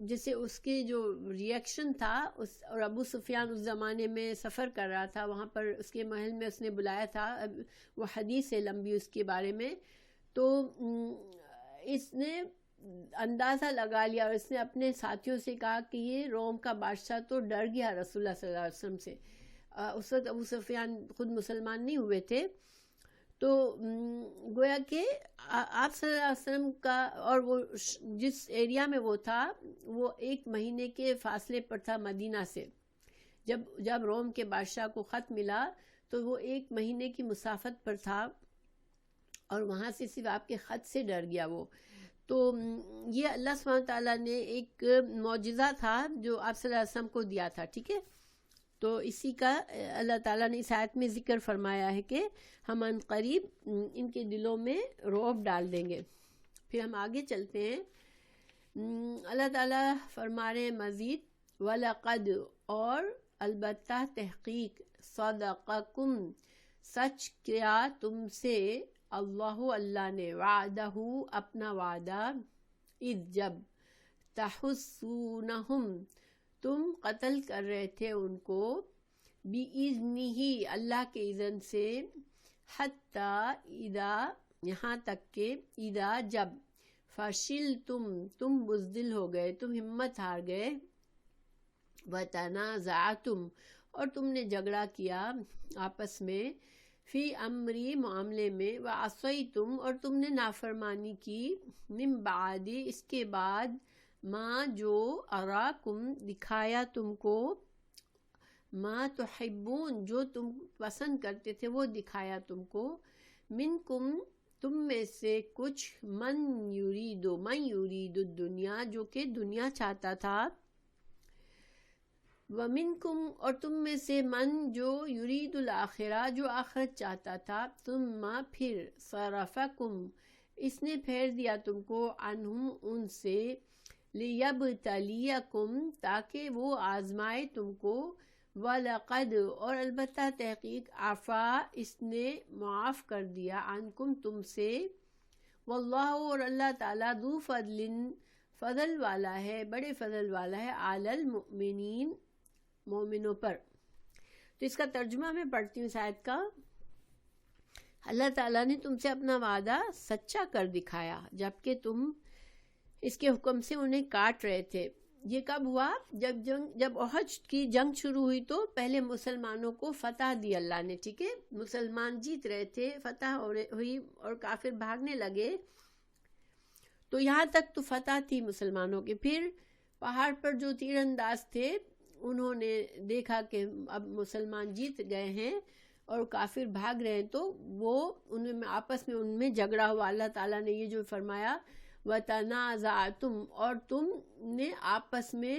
جیسے اس کے جو ریئیکشن تھا, اور ابو سفیان اس زمانے میں سفر کر رہا تھا, وہاں پر اس کے محل میں اس نے بلایا تھا, وہ حدیث ہے لمبی اس کے بارے میں. تو اس نے اندازہ لگا لیا اور اس نے اپنے ساتھیوں سے کہا کہ یہ روم کا بادشاہ تو ڈر گیا رسول اللہ صلی اللہ علیہ وسلم سے. اس وقت ابو سفیان خود مسلمان نہیں ہوئے تھے, تو گویا کہ آپ صلی اللہ علیہ وسلم کا, اور وہ جس ایریا میں وہ تھا وہ 1 مہینے کے فاصلے پر تھا مدینہ سے. جب روم کے بادشاہ کو خط ملا تو وہ 1 مہینے کی مسافت پر تھا, اور وہاں سے صرف آپ کے خط سے ڈر گیا وہ. تو یہ اللہ سبحانہ تعالیٰ نے ایک معجزہ تھا جو آپ صلی اللہ علیہ وسلم کو دیا تھا. ٹھیک ہے, تو اسی کا اللہ تعالیٰ نے اس آیت میں ذکر فرمایا ہے کہ ہم ان قریب ان کے دلوں میں رعب ڈال دیں گے. پھر ہم آگے چلتے ہیں. اللہ تعالیٰ فرما رہے مزید وَلَقَدْ, اور البتہ تحقیق, صَدَقَكُمْ, سچ کیا تم سے, اللہ اللہ نے وعدہ اپنا وعدہ اذ جب تحسونہم تم قتل کر رہے تھے ان کو بِإِذْنِهِ اللہ کے اذن سے حتی اذا یہاں تک کہ اذا جب فشلتم تم بزدل ہو گئے تم ہمت ہار گئے وتنازعتم اور تم نے جھگڑا کیا آپس میں فی امری معاملے میں وعصیتم اور تم نے نافرمانی کی من بعد اس کے بعد ما جو اراکم دکھایا تم کو ما تحبون جو تم پسند کرتے تھے وہ دکھایا تم کو منکم تم میں سے کچھ من یرید الدنیا جو کہ دنیا چاہتا تھا ومنکم اور تم میں سے من جو یرید الآخرہ جو آخرت چاہتا تھا ثم پھر صرفکم اس نے پھیر دیا تم کو عنہم ان سے لیبتلیکم تاکہ وہ آزمائے تم کو وَلَقَدْ اور البتہ تحقیق عفا اس نے معاف کر دیا عنکم تم سے واللہ اور اللہ تعالیٰ ذو فضل فضل والا ہے بڑے فضل والا ہے علی المؤمنین مومنوں پر. تو اس کا ترجمہ میں پڑھتی ہوں اس آیت کا. اللہ تعالیٰ نے تم سے اپنا وعدہ سچا کر دکھایا جبکہ تم اس کے حکم سے انہیں کاٹ رہے تھے. یہ کب ہوا؟ جب احد کی جنگ شروع ہوئی تو پہلے مسلمانوں کو فتح دی اللہ نے. ٹھیک ہے، مسلمان جیت رہے تھے، فتح ہوئی اور کافر بھاگنے لگے. تو یہاں تک تو فتح تھی مسلمانوں کی. پھر پہاڑ پر جو تیر انداز تھے انہوں نے دیکھا کہ اب مسلمان جیت گئے ہیں اور کافر بھاگ رہے ہیں، تو وہ ان میں آپس میں ان میں جھگڑا ہوا. اللہ تعالیٰ نے یہ جو فرمایا وَتَنَازَعْتُمْ اور تم نے آپس میں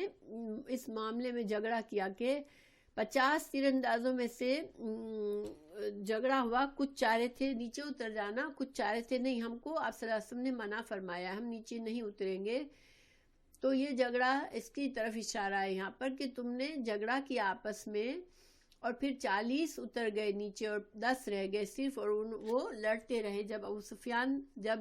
اس معاملے میں جھگڑا کیا کہ 50 تیر اندازوں میں سے جھگڑا ہوا. کچھ چاہ رہے تھے نیچے اتر جانا، کچھ چاہ رہے تھے نہیں ہم کو آپ صلی اللہ علیہ وسلم نے منع فرمایا ہم نیچے نہیں اتریں گے. تو یہ جھگڑا اس کی طرف اشارہ ہے یہاں پر کہ تم نے جھگڑا کیا آپس میں اور پھر 40 اتر گئے نیچے اور 10 رہ گئے صرف، اور وہ لڑتے رہے. جب ابو سفیان جب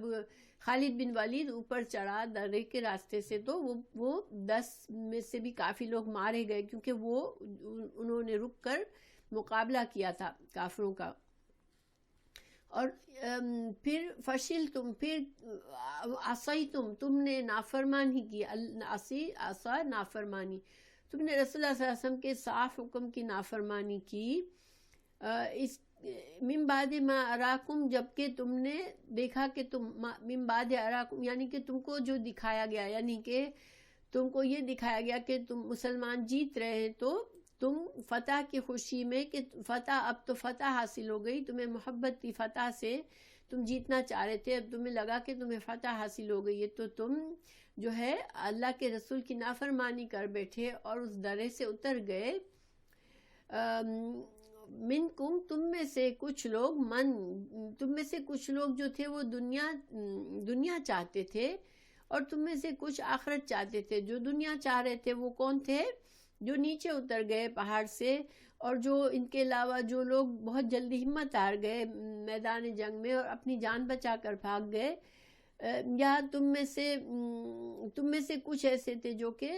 خالد بن ولید اوپر چڑھا درے کے راستے سے تو وہ 10 میں سے بھی کافی لوگ مارے گئے کیونکہ وہ انہوں نے رک کر مقابلہ کیا تھا کافروں کا. اور پھر فشل تم پھر عصی تم نے نافرمانی کی. عصا نافرمانی، تم نے رسول اللہ صلی اللہ علیہ وسلم کے صاف حکم کی نافرمانی کی. اس من بعد ما اراکم جبکہ تم نے دیکھا کہ تم من بعد اراکم یعنی کہ تم کو جو دکھایا گیا، یعنی کہ تم کو یہ دکھایا گیا کہ تم مسلمان جیت رہے ہیں تو تم فتح کی خوشی میں کہ فتح اب تو فتح حاصل ہو گئی، تمہیں محبت تھی فتح سے، تم جیتنا چاہ رہے تھے، اب تمہیں لگا کہ تمہیں فتح حاصل ہو گئی ہے تو تم جو ہے اللہ کے رسول کی نافرمانی کر بیٹھے اور اس درے سے اتر گئے. منکم تم میں سے کچھ لوگ جو تھے وہ دنیا چاہتے تھے اور تم میں سے کچھ آخرت چاہتے تھے. جو دنیا چاہ رہے تھے وہ کون تھے؟ جو نیچے اتر گئے پہاڑ سے، اور جو ان کے علاوہ جو لوگ بہت جلدی ہمت ہار گئے میدان جنگ میں اور اپنی جان بچا کر بھاگ گئے. یا تم میں سے کچھ ایسے تھے جو کہ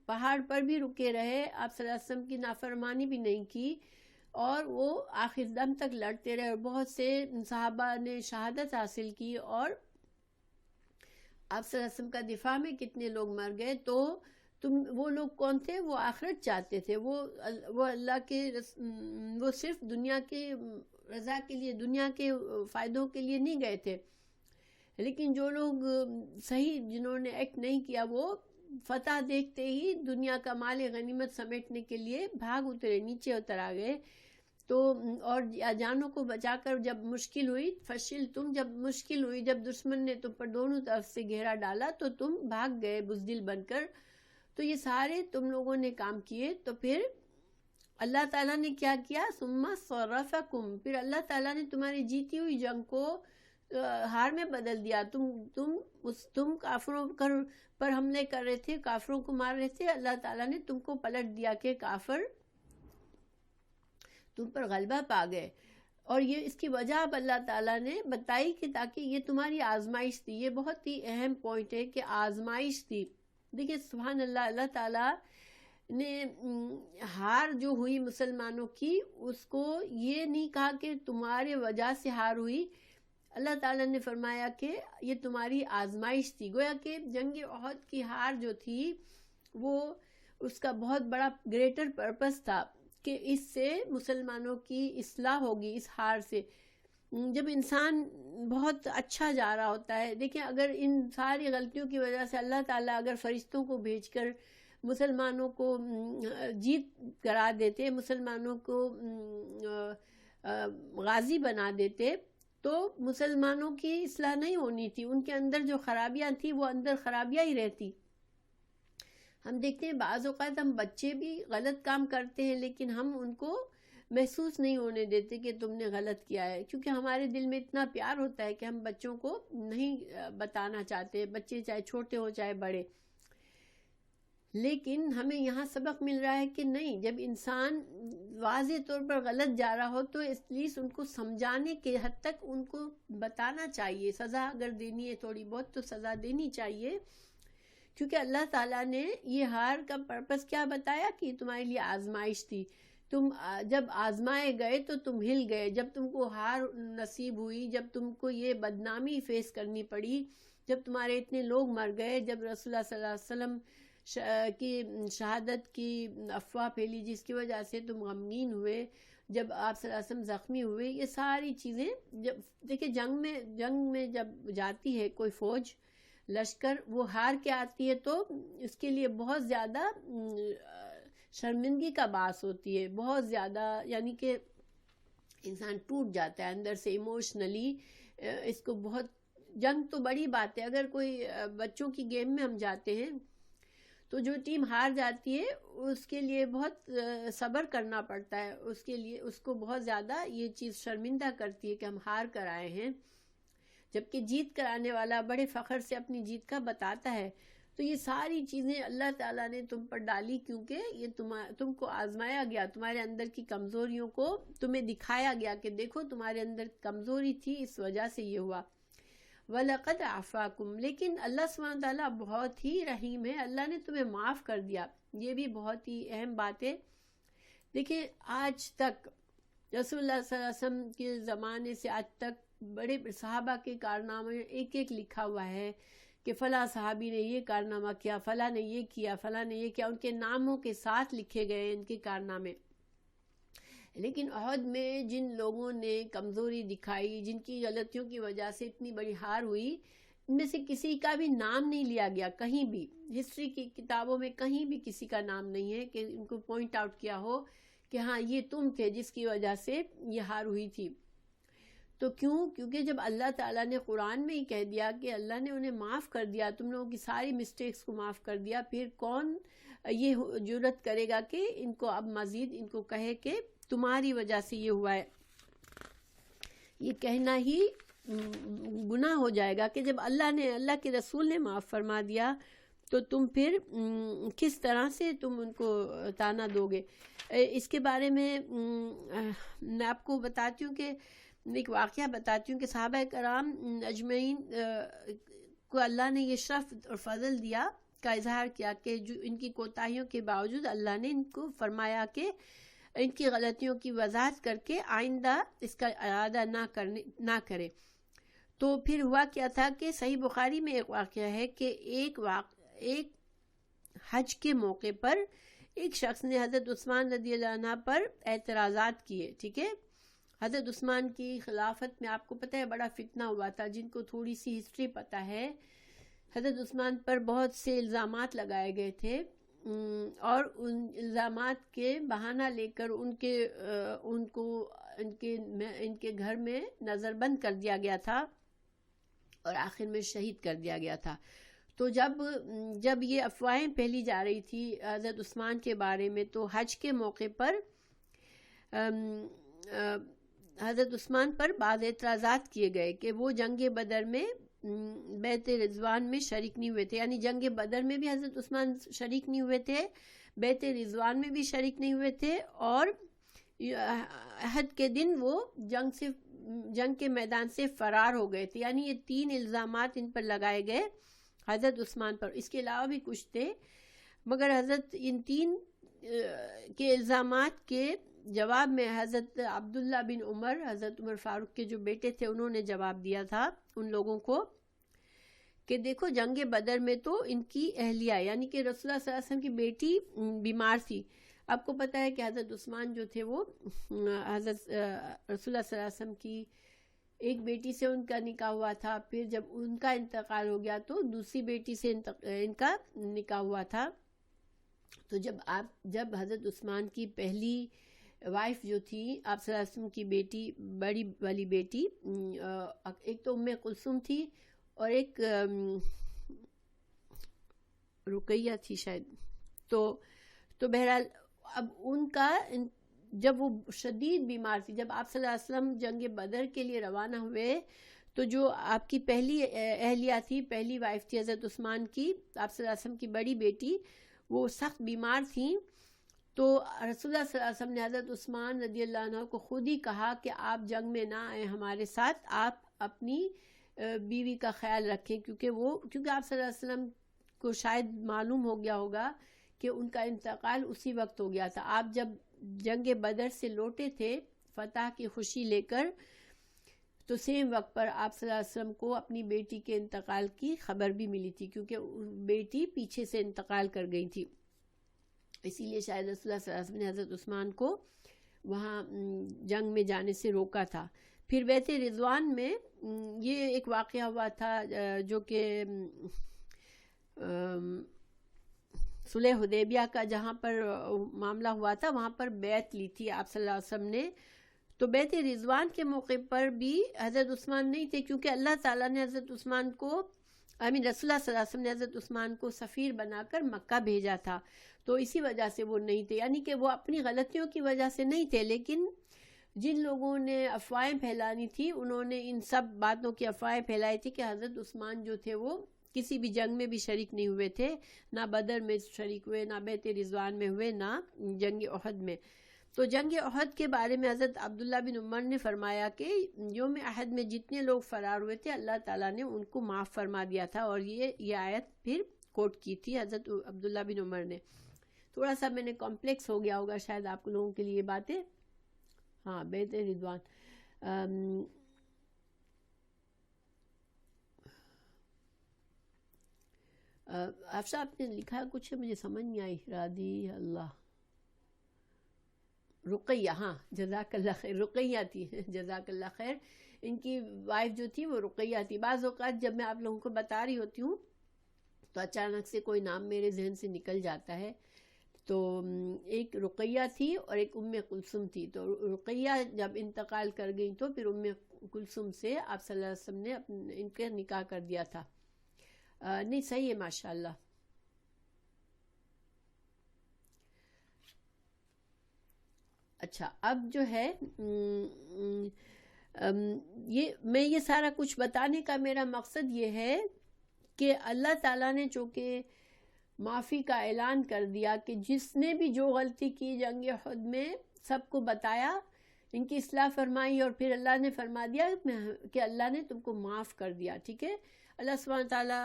پہاڑ پر بھی رکے رہے، آپ صلی اللہ علیہ وسلم کی نافرمانی بھی نہیں کی اور وہ آخر دم تک لڑتے رہے، اور بہت سے صحابہ نے شہادت حاصل کی اور آپ صلی اللہ علیہ وسلم کا دفاع میں کتنے لوگ مر گئے. تو وہ لوگ کون تھے؟ وہ آخرت چاہتے تھے، وہ اللہ کے وہ صرف دنیا کے رضا کے لیے، دنیا کے فائدوں کے لیے نہیں گئے تھے. لیکن جو لوگ صحیح جنہوں نے ایکٹ نہیں کیا وہ فتح دیکھتے ہی دنیا کا مال غنیمت سمیٹنے کے لیے بھاگ اترے، نیچے اتر آ گئے. تو اور جانوں کو بچا کر جب مشکل ہوئی فشل تم جب مشکل ہوئی، جب دشمن نے تم پر دونوں طرف سے گھیرا ڈالا تو تم بھاگ گئے بزدل بن کر. تو یہ سارے تم لوگوں نے کام کیے. تو پھر اللہ تعالیٰ نے کیا کیا؟ ثم صرفکم پھر اللہ تعالیٰ نے تمہاری جیتی ہوئی جنگ کو ہار میں بدل دیا. تم کافروں پر حملے کر رہے تھے، کافروں کو مار رہے تھے، اللہ تعالیٰ نے تم کو پلٹ دیا کہ کافر تم پر غلبہ پا گئے. اور یہ اس کی وجہ اب اللہ تعالیٰ نے بتائی کہ تاکہ یہ تمہاری آزمائش تھی. یہ بہت ہی اہم پوائنٹ ہے کہ آزمائش تھی. دیکھیں سبحان اللہ, اللہ تعالیٰ نے ہار جو ہوئی مسلمانوں کی, اس کو یہ نہیں کہا کہ تمہارے وجہ سے ہار ہوئی. اللہ تعالیٰ نے فرمایا کہ یہ تمہاری آزمائش تھی. گویا کہ جنگ احد کی ہار جو تھی وہ اس کا بہت بڑا گریٹر پرپس تھا کہ اس سے مسلمانوں کی اصلاح ہوگی. اس ہار سے جب انسان بہت اچھا جا رہا ہوتا ہے, دیکھیں اگر ان ساری غلطیوں کی وجہ سے اللہ تعالیٰ اگر فرشتوں کو بھیج کر مسلمانوں کو جیت کرا دیتے, مسلمانوں کو غازی بنا دیتے, تو مسلمانوں کی اصلاح نہیں ہونی تھی. ان کے اندر جو خرابیاں تھیں وہ اندر خرابیاں ہی رہتی. ہم دیکھتے ہیں بعض اوقات ہم بچے بھی غلط کام کرتے ہیں لیکن ہم ان کو محسوس نہیں ہونے دیتے کہ تم نے غلط کیا ہے, کیونکہ ہمارے دل میں اتنا پیار ہوتا ہے کہ ہم بچوں کو نہیں بتانا چاہتے, بچے چاہے چھوٹے ہو چاہے بڑے. لیکن ہمیں یہاں سبق مل رہا ہے کہ نہیں, جب انسان واضح طور پر غلط جا رہا ہو تو اس لیے ان کو سمجھانے کے حد تک ان کو بتانا چاہیے. سزا اگر دینی ہے تھوڑی بہت تو سزا دینی چاہیے, کیونکہ اللہ تعالیٰ نے یہ ہار کا پرپس کیا بتایا کہ تمہارے لیے آزمائش تھی. تم جب آزمائے گئے تو تم ہل گئے. جب تم کو ہار نصیب ہوئی, جب تم کو یہ بدنامی فیس کرنی پڑی, جب تمہارے اتنے لوگ مر گئے, جب رسول اللہ صلی اللہ علیہ وسلم کی شہادت کی افواہ پھیلی جس کی وجہ سے تم غمگین ہوئے, جب آپ صلی اللہ علیہ وسلم زخمی ہوئے, یہ ساری چیزیں جب دیکھیں جنگ میں جب جاتی ہے کوئی فوج لشکر, وہ ہار کے آتی ہے تو اس کے لیے بہت زیادہ شرمندگی کا باعث ہوتی ہے, بہت زیادہ, یعنی کہ انسان ٹوٹ جاتا ہے اندر سے ایموشنلی. اس کو بہت, جنگ تو بڑی بات ہے, اگر کوئی بچوں کی گیم میں ہم جاتے ہیں تو جو ٹیم ہار جاتی ہے اس کے لیے بہت صبر کرنا پڑتا ہے, اس کے لیے اس کو بہت زیادہ یہ چیز شرمندہ کرتی ہے کہ ہم ہار کر آئے ہیں, جبکہ جیت کرانے والا بڑے فخر سے اپنی جیت کا بتاتا ہے. تو یہ ساری چیزیں اللہ تعالیٰ نے تم پر ڈالی کیونکہ یہ تم کو آزمایا گیا, تمہارے اندر کی کمزوریوں کو تمہیں دکھایا گیا کہ دیکھو تمہارے اندر کمزوری تھی, اس وجہ سے یہ ہوا. وَلَقَدْ عَفَاكُمْ, لیکن اللہ سبحانہ تعالیٰ بہت ہی رحیم ہے, اللہ نے تمہیں معاف کر دیا. یہ بھی بہت ہی اہم بات ہے. دیکھیں آج تک رسول اللہ صلی اللہ علیہ وسلم کے زمانے سے آج تک بڑے صحابہ کے کارنامے ایک ایک لکھا ہوا ہے کہ فلاں صحابی نے یہ کارنامہ کیا, فلاں نے یہ کیا, فلاں نے یہ کیا, ان کے ناموں کے ساتھ لکھے گئے ان کے کارنامے. لیکن احد میں جن لوگوں نے کمزوری دکھائی, جن کی غلطیوں کی وجہ سے اتنی بڑی ہار ہوئی, ان میں سے کسی کا بھی نام نہیں لیا گیا کہیں بھی. ہسٹری کی کتابوں میں کہیں بھی کسی کا نام نہیں ہے کہ ان کو پوائنٹ آؤٹ کیا ہو کہ ہاں یہ تم تھے جس کی وجہ سے یہ ہار ہوئی تھی. تو کیونکہ جب اللہ تعالیٰ نے قرآن میں ہی کہہ دیا کہ اللہ نے انہیں معاف کر دیا, تم لوگوں کی ساری مسٹیکس کو معاف کر دیا, پھر کون یہ جرأت کرے گا کہ ان کو اب مزید ان کو کہے کہ تمہاری وجہ سے یہ ہوا ہے. یہ کہنا ہی گناہ ہو جائے گا کہ جب اللہ کے رسول نے معاف فرما دیا تو تم پھر کس طرح سے تم ان کو تانا دو گے. اس کے بارے میں میں آپ کو بتاتی ہوں کہ ایک واقعہ بتاتی ہوں کہ صحابہ کرام اجمعین کو اللہ نے یہ شرف اور فضل دیا کا اظہار کیا کہ جو ان کی کوتاہیوں کے باوجود اللہ نے ان کو فرمایا کہ ان کی غلطیوں کی وضاحت کر کے آئندہ اس کا ارادہ نہ کرے. تو پھر ہوا کیا تھا کہ صحیح بخاری میں ایک واقعہ ہے کہ ایک حج کے موقع پر ایک شخص نے حضرت عثمان رضی اللہ عنہ پر اعتراضات کیے. ٹھیک ہے, حضرت عثمان کی خلافت میں آپ کو پتہ ہے بڑا فتنہ ہوا تھا. جن کو تھوڑی سی ہسٹری پتہ ہے, حضرت عثمان پر بہت سے الزامات لگائے گئے تھے اور ان الزامات کے بہانہ لے کر ان کے گھر میں نظر بند کر دیا گیا تھا اور آخر میں شہید کر دیا گیا تھا. تو جب یہ افواہیں پھیلی جا رہی تھی حضرت عثمان کے بارے میں, تو حج کے موقع پر حضرت عثمان پر بعض اعتراضات کیے گئے کہ وہ جنگ بدر میں بیعت رضوان میں شریک نہیں ہوئے تھے. یعنی جنگ بدر میں بھی حضرت عثمان شریک نہیں ہوئے تھے, بیعت رضوان میں بھی شریک نہیں ہوئے تھے, اور عہد کے دن وہ جنگ کے میدان سے فرار ہو گئے تھے. یعنی یہ 3 الزامات ان پر لگائے گئے حضرت عثمان پر. اس کے علاوہ بھی کچھ تھے، مگر حضرت ان 3 کے الزامات کے جواب میں حضرت عبداللہ بن عمر، حضرت عمر فاروق کے جو بیٹے تھے، انہوں نے جواب دیا تھا ان لوگوں کو کہ دیکھو جنگ بدر میں تو ان کی اہلیہ یعنی کہ رسول اللہ صلی اللہ علیہ وسلم کی بیٹی بیمار تھی. آپ کو پتہ ہے کہ حضرت عثمان جو تھے وہ حضرت رسول اللہ صلی اللہ علیہ وسلم کی ایک بیٹی سے ان کا نکاح ہوا تھا، پھر جب ان کا انتقال ہو گیا تو دوسری بیٹی سے ان کا نکاح ہوا تھا. تو جب حضرت عثمان کی پہلی وائف جو تھی آپ صلی اللہ علیہ وسلم کی بیٹی، بڑی والی بیٹی، ایک تو ام کلثوم تھی اور ایک رقیہ تھی شاید. تو بہرحال اب ان کا جب وہ شدید بیمار تھی، جب آپ صلی اللہ علیہ وسلم جنگ بدر کے لیے روانہ ہوئے تو جو آپ کی پہلی اہلیہ تھی، پہلی وائف تھی حضرت عثمان کی، آپ صلی اللہ علیہ وسلم کی بڑی بیٹی، وہ سخت بیمار تھیں. تو رسول اللہ صلی اللہ علیہ وسلم نے حضرت عثمان رضی اللہ عنہ کو خود ہی کہا کہ آپ جنگ میں نہ آئیں ہمارے ساتھ، آپ اپنی بیوی کا خیال رکھیں، کیونکہ آپ صلی اللہ علیہ وسلم کو شاید معلوم ہو گیا ہوگا کہ ان کا انتقال اسی وقت ہو گیا تھا. آپ جب جنگ بدر سے لوٹے تھے فتح کی خوشی لے کر، تو سیم وقت پر آپ صلی اللہ علیہ وسلم کو اپنی بیٹی کے انتقال کی خبر بھی ملی تھی، کیونکہ بیٹی پیچھے سے انتقال کر گئی تھی. اسی لیے شاید رسول اللہ صلی اللہ علیہ وسلم نے حضرت عثمان کو وہاں جنگ میں جانے سے روکا تھا. پھر بیت رضوان میں یہ ایک واقعہ ہوا تھا جو کہ صلح حدیبیہ کا جہاں پر معاملہ ہوا تھا، وہاں پر بیعت لی تھی آپ صلی اللہ علیہ وسلم نے. تو بیت رضوان کے موقع پر بھی حضرت عثمان نہیں تھے، کیونکہ اللہ تعالیٰ نے حضرت عثمان کو رسول اللہ صلی اللہ علیہ وسلم نے حضرت عثمان کو سفیر بنا کر مکہ بھیجا تھا، تو اسی وجہ سے وہ نہیں تھے. یعنی کہ وہ اپنی غلطیوں کی وجہ سے نہیں تھے، لیکن جن لوگوں نے افواہیں پھیلانی تھی انہوں نے ان سب باتوں کی افواہیں پھیلائی تھی کہ حضرت عثمان جو تھے وہ کسی بھی جنگ میں بھی شریک نہیں ہوئے تھے، نہ بدر میں شریک ہوئے، نہ بیت رضوان میں ہوئے، نہ جنگ احد میں. تو جنگ احد کے بارے میں حضرت عبداللہ بن عمر نے فرمایا کہ یوم احد میں جتنے لوگ فرار ہوئے تھے اللہ تعالیٰ نے ان کو معاف فرما دیا تھا، اور یہ آیت پھر کوٹ کی تھی حضرت عبداللہ بن عمر نے. تھوڑا سا میں نے کمپلیکس ہو گیا ہوگا شاید آپ لوگوں کے لیے باتیں. ہاں، بیت رضوان. افشا آپ نے لکھا کچھ ہے، مجھے سمجھ نہیں آئی. رادی اللہ رقیہ، ہاں جزاک اللہ خیر، رقیہ تھی، جزاک اللہ خیر. ان کی وائف جو تھی وہ رقیہ تھی. بعض اوقات جب میں آپ لوگوں کو بتا رہی ہوتی ہوں تو اچانک سے کوئی نام میرے ذہن سے نکل جاتا ہے. تو ایک رقیہ تھی اور ایک ام کلثوم تھی. تو رقیہ جب انتقال کر گئی تو پھر ام کلثوم سے آپ صلی اللہ علیہ وسلم نے ان کا نکاح کر دیا تھا. نہیں صحیح ہے، ماشاء اللہ. اچھا، اب جو ہے یہ سارا کچھ بتانے کا میرا مقصد یہ ہے کہ اللہ تعالیٰ نے چونکہ معافی کا اعلان کر دیا کہ جس نے بھی جو غلطی کی جنگ احد میں سب کو بتایا، ان کی اصلاح فرمائی، اور پھر اللہ نے فرما دیا کہ اللہ نے تم کو معاف کر دیا. ٹھیک ہے، اللہ سبحانہ تعالیٰ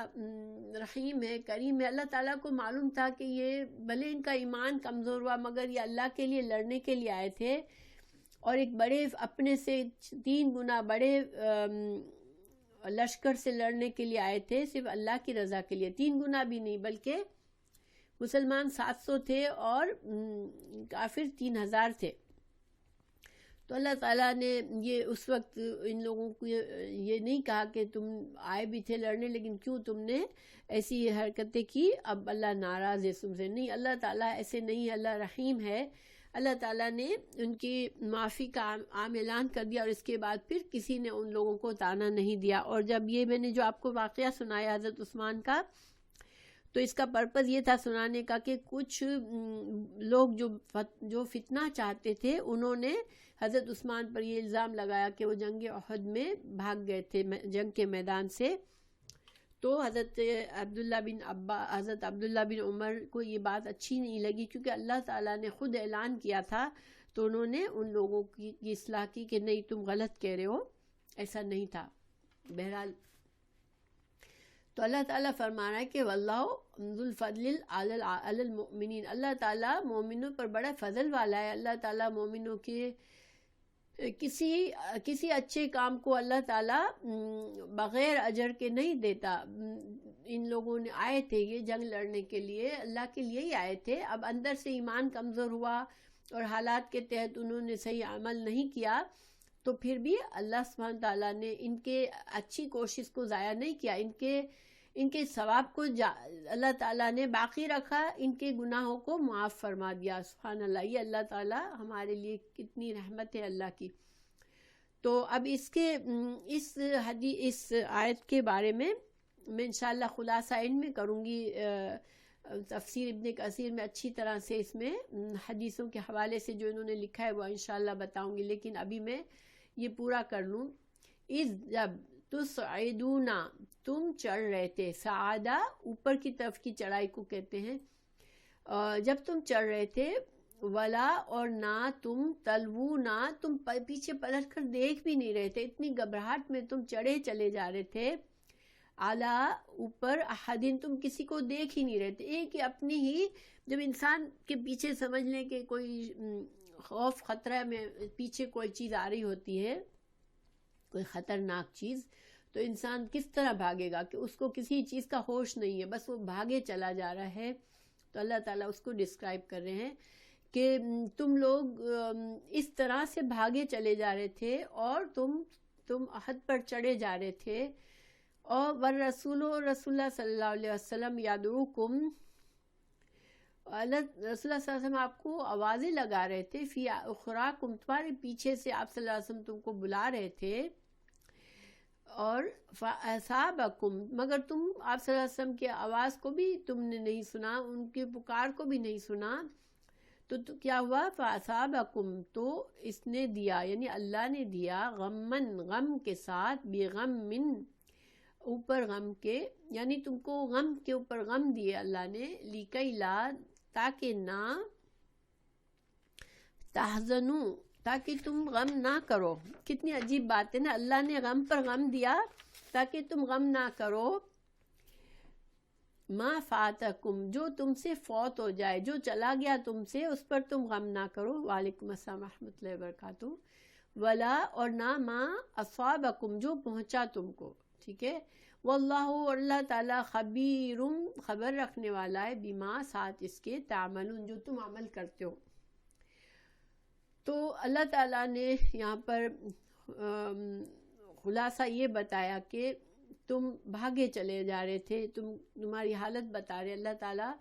رحیم ہے، کریم ہے. اللہ تعالیٰ کو معلوم تھا کہ یہ بھلے ان کا ایمان کمزور ہوا مگر یہ اللہ کے لیے لڑنے کے لیے آئے تھے، اور ایک بڑے اپنے سے 3 گنا بڑے لشکر سے لڑنے کے لیے آئے تھے، صرف اللہ کی رضا کے لیے. 3 گنا بھی نہیں، بلکہ مسلمان 700 تھے اور کافر 3000 تھے. تو اللہ تعالیٰ نے یہ اس وقت ان لوگوں کو یہ نہیں کہا کہ تم آئے بھی تھے لڑنے لیکن کیوں تم نے ایسی حرکتیں کی، اب اللہ ناراض ہے تم سے. نہیں، اللہ تعالیٰ ایسے نہیں، اللہ رحیم ہے. اللہ تعالیٰ نے ان کی معافی کا عام اعلان کر دیا، اور اس کے بعد پھر کسی نے ان لوگوں کو طعنہ نہیں دیا. اور جب یہ میں نے جو آپ کو واقعہ سنایا حضرت عثمان کا، تو اس کا پرپز یہ تھا سنانے کا کہ کچھ لوگ جو فتنہ چاہتے تھے انہوں نے حضرت عثمان پر یہ الزام لگایا کہ وہ جنگ احد میں بھاگ گئے تھے جنگ کے میدان سے. تو حضرت عبداللہ بن عمر کو یہ بات اچھی نہیں لگی، کیونکہ اللہ تعالیٰ نے خود اعلان کیا تھا تو انہوں نے ان لوگوں کی اصلاح کی کہ نہیں تم غلط کہہ رہے ہو، ایسا نہیں تھا. بہرحال تو اللہ تعالیٰ فرما رہا ہے کہ واللہ ذو الفضل علی المؤمنین، اللہ تعالیٰ مومنوں پر بڑا فضل والا ہے. اللہ تعالیٰ مومنوں کے کسی اچھے کام کو اللہ تعالیٰ بغیر اجر کے نہیں دیتا. ان لوگوں نے آئے تھے یہ جنگ لڑنے کے لیے، اللہ کے لیے ہی آئے تھے. اب اندر سے ایمان کمزور ہوا اور حالات کے تحت انہوں نے صحیح عمل نہیں کیا، تو پھر بھی اللہ سبحانہ تعالیٰ نے ان کے اچھی کوشش کو ضائع نہیں کیا، ان کے ثواب کو اللہ تعالیٰ نے باقی رکھا، ان کے گناہوں کو معاف فرما دیا. سبحان اللہ، یہ اللہ تعالیٰ ہمارے لیے کتنی رحمت ہے اللہ کی. تو اب اس آیت کے بارے میں انشاءاللہ خلاصہ ان میں کروں گی. تفسیر ابن کثیر میں اچھی طرح سے اس میں حدیثوں کے حوالے سے جو انہوں نے لکھا ہے وہ انشاءاللہ بتاؤں گی، لیکن ابھی میں یہ پورا کر لوں. جب تصعدون، تم چڑھ رہے تھے، سعادہ اوپر کی طرف کی چڑھائی کو کہتے ہیں. جب تم چڑھ رہے تھے، ولا اور نہ تم تلونا، تم پیچھے پلٹ کر دیکھ بھی نہیں رہے تھے، اتنی گھبراہٹ میں تم چڑھے چلے جا رہے تھے. اعلیٰ اوپر، احدین تم کسی کو دیکھ ہی نہیں رہے تھے. ایک ہی اپنی ہی، جب انسان کے پیچھے سمجھ لیں کہ کوئی خوف خطرہ میں پیچھے کوئی چیز آ رہی ہوتی ہے، کوئی خطرناک چیز، تو انسان کس طرح بھاگے گا کہ اس کو کسی چیز کا ہوش نہیں ہے، بس وہ بھاگے چلا جا رہا ہے. تو اللہ تعالیٰ اس کو ڈسکرائب کر رہے ہیں کہ تم لوگ اس طرح سے بھاگے چلے جا رہے تھے اور تم عہد پر چڑھے جا رہے تھے. اور رسول اللہ صلی اللہ علیہ وسلم یدعوکم، رسول اللہ صلی اللہ علیہ وسلم آپ کو آوازیں لگا رہے تھے، فی اخراکم، تمہارے پیچھے سے آپ صلی اللہ علیہ وسلم تم کو بلا رہے تھے. اور فاصابکم، مگر تم آپ صلی اللہ علیہ وسلم کی آواز کو بھی تم نے نہیں سنا، ان کی پکار کو بھی نہیں سنا. تو کیا ہوا؟ فاصابکم، تو اس نے دیا، یعنی اللہ نے دیا، غمن، غم کے ساتھ، بغم، اوپر غم کے، یعنی تم کو غم کے اوپر غم دیے اللہ نے، لکی لا، تاکہ نہ، تحزنو، تاکہ تم غم نہ کرو. کتنی عجیب بات ہے نا، اللہ نے غم پر غم دیا تاکہ تم غم نہ کرو. ما فاتکم، جو تم سے فوت ہو جائے، جو چلا گیا تم سے، اس پر تم غم نہ کرو. وعلیکم السلام ورحمۃ اللہ وبرکاتہ. ولا، اور نہ ما اصابکم، جو پہنچا تم کو. ٹھیک ہے. واللہ، اللہ تعالیٰ، خبیر، خبر رکھنے والا ہے، بما، ساتھ اس کے، تعملون، جو تم عمل کرتے ہو. تو اللہ تعالیٰ نے یہاں پر خلاصہ یہ بتایا کہ تم بھاگے چلے جا رہے تھے، تمہاری حالت بتا رہے اللہ تعالیٰ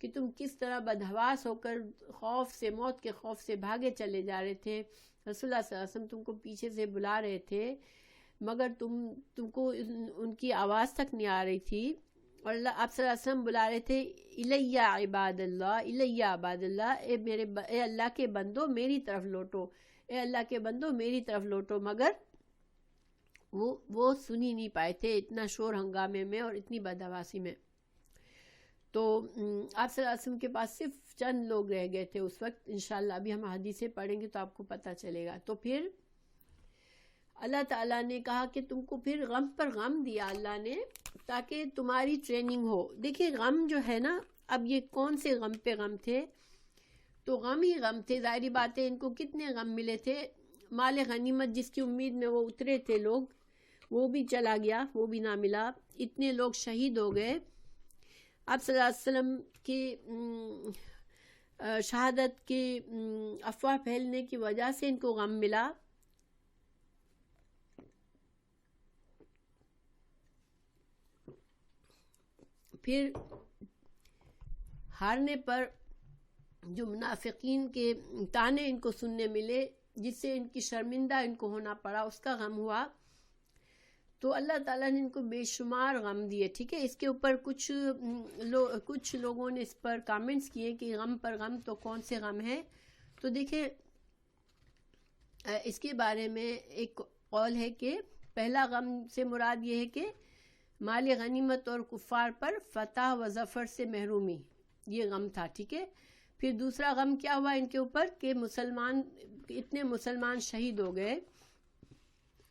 کہ تم کس طرح بدحواس ہو کر خوف سے، موت کے خوف سے بھاگے چلے جا رہے تھے. رسول اللہ صلی اللہ علیہ وسلم تم کو پیچھے سے بلا رہے تھے، مگر تم کو ان کی آواز تک نہیں آ رہی تھی. اور آپ صلی اللہ علیہ وسلم بلا رہے تھے، الیہ عباد اللہ، الیہ عباد اللہ، اے اللہ کے بندو میری طرف لوٹو، اے اللہ کے بندو میری طرف لوٹو. مگر وہ سنی نہیں پائے تھے، اتنا شور ہنگامے میں اور اتنی بدحواسی میں. تو آپ صلی اللہ علیہ وسلم کے پاس صرف چند لوگ رہ گئے تھے اس وقت. انشاءاللہ ابھی ہم حدیثیں پڑھیں گے تو آپ کو پتہ چلے گا. تو پھر اللہ تعالیٰ نے کہا کہ تم کو پھر غم پر غم دیا اللہ نے تاکہ تمہاری ٹریننگ ہو. دیکھیں غم جو ہے نا، اب یہ کون سے غم پہ غم تھے؟ تو غم ہی غم تھے. ظاہری بات ہے ان کو کتنے غم ملے تھے. مال غنیمت جس کی امید میں وہ اترے تھے لوگ، وہ بھی چلا گیا، وہ بھی نہ ملا. اتنے لوگ شہید ہو گئے. آپ صلی اللہ علیہ وسلم کی شہادت کی افواہ پھیلنے کی وجہ سے ان کو غم ملا. پھر ہارنے پر جو منافقین کے تانے ان کو سننے ملے، جس سے ان کی شرمندہ ان کو ہونا پڑا، اس کا غم ہوا. تو اللہ تعالیٰ نے ان کو بے شمار غم دیے. ٹھیک ہے. اس کے اوپر کچھ لوگوں نے اس پر کامنٹس کیے کہ غم پر غم تو کون سے غم ہے. تو دیکھیں اس کے بارے میں ایک قول ہے کہ پہلا غم سے مراد یہ ہے کہ مال غنیمت اور کفار پر فتح و ظفر سے محرومی، یہ غم تھا. ٹھیک ہے. پھر دوسرا غم کیا ہوا ان کے اوپر کہ اتنے مسلمان شہید ہو گئے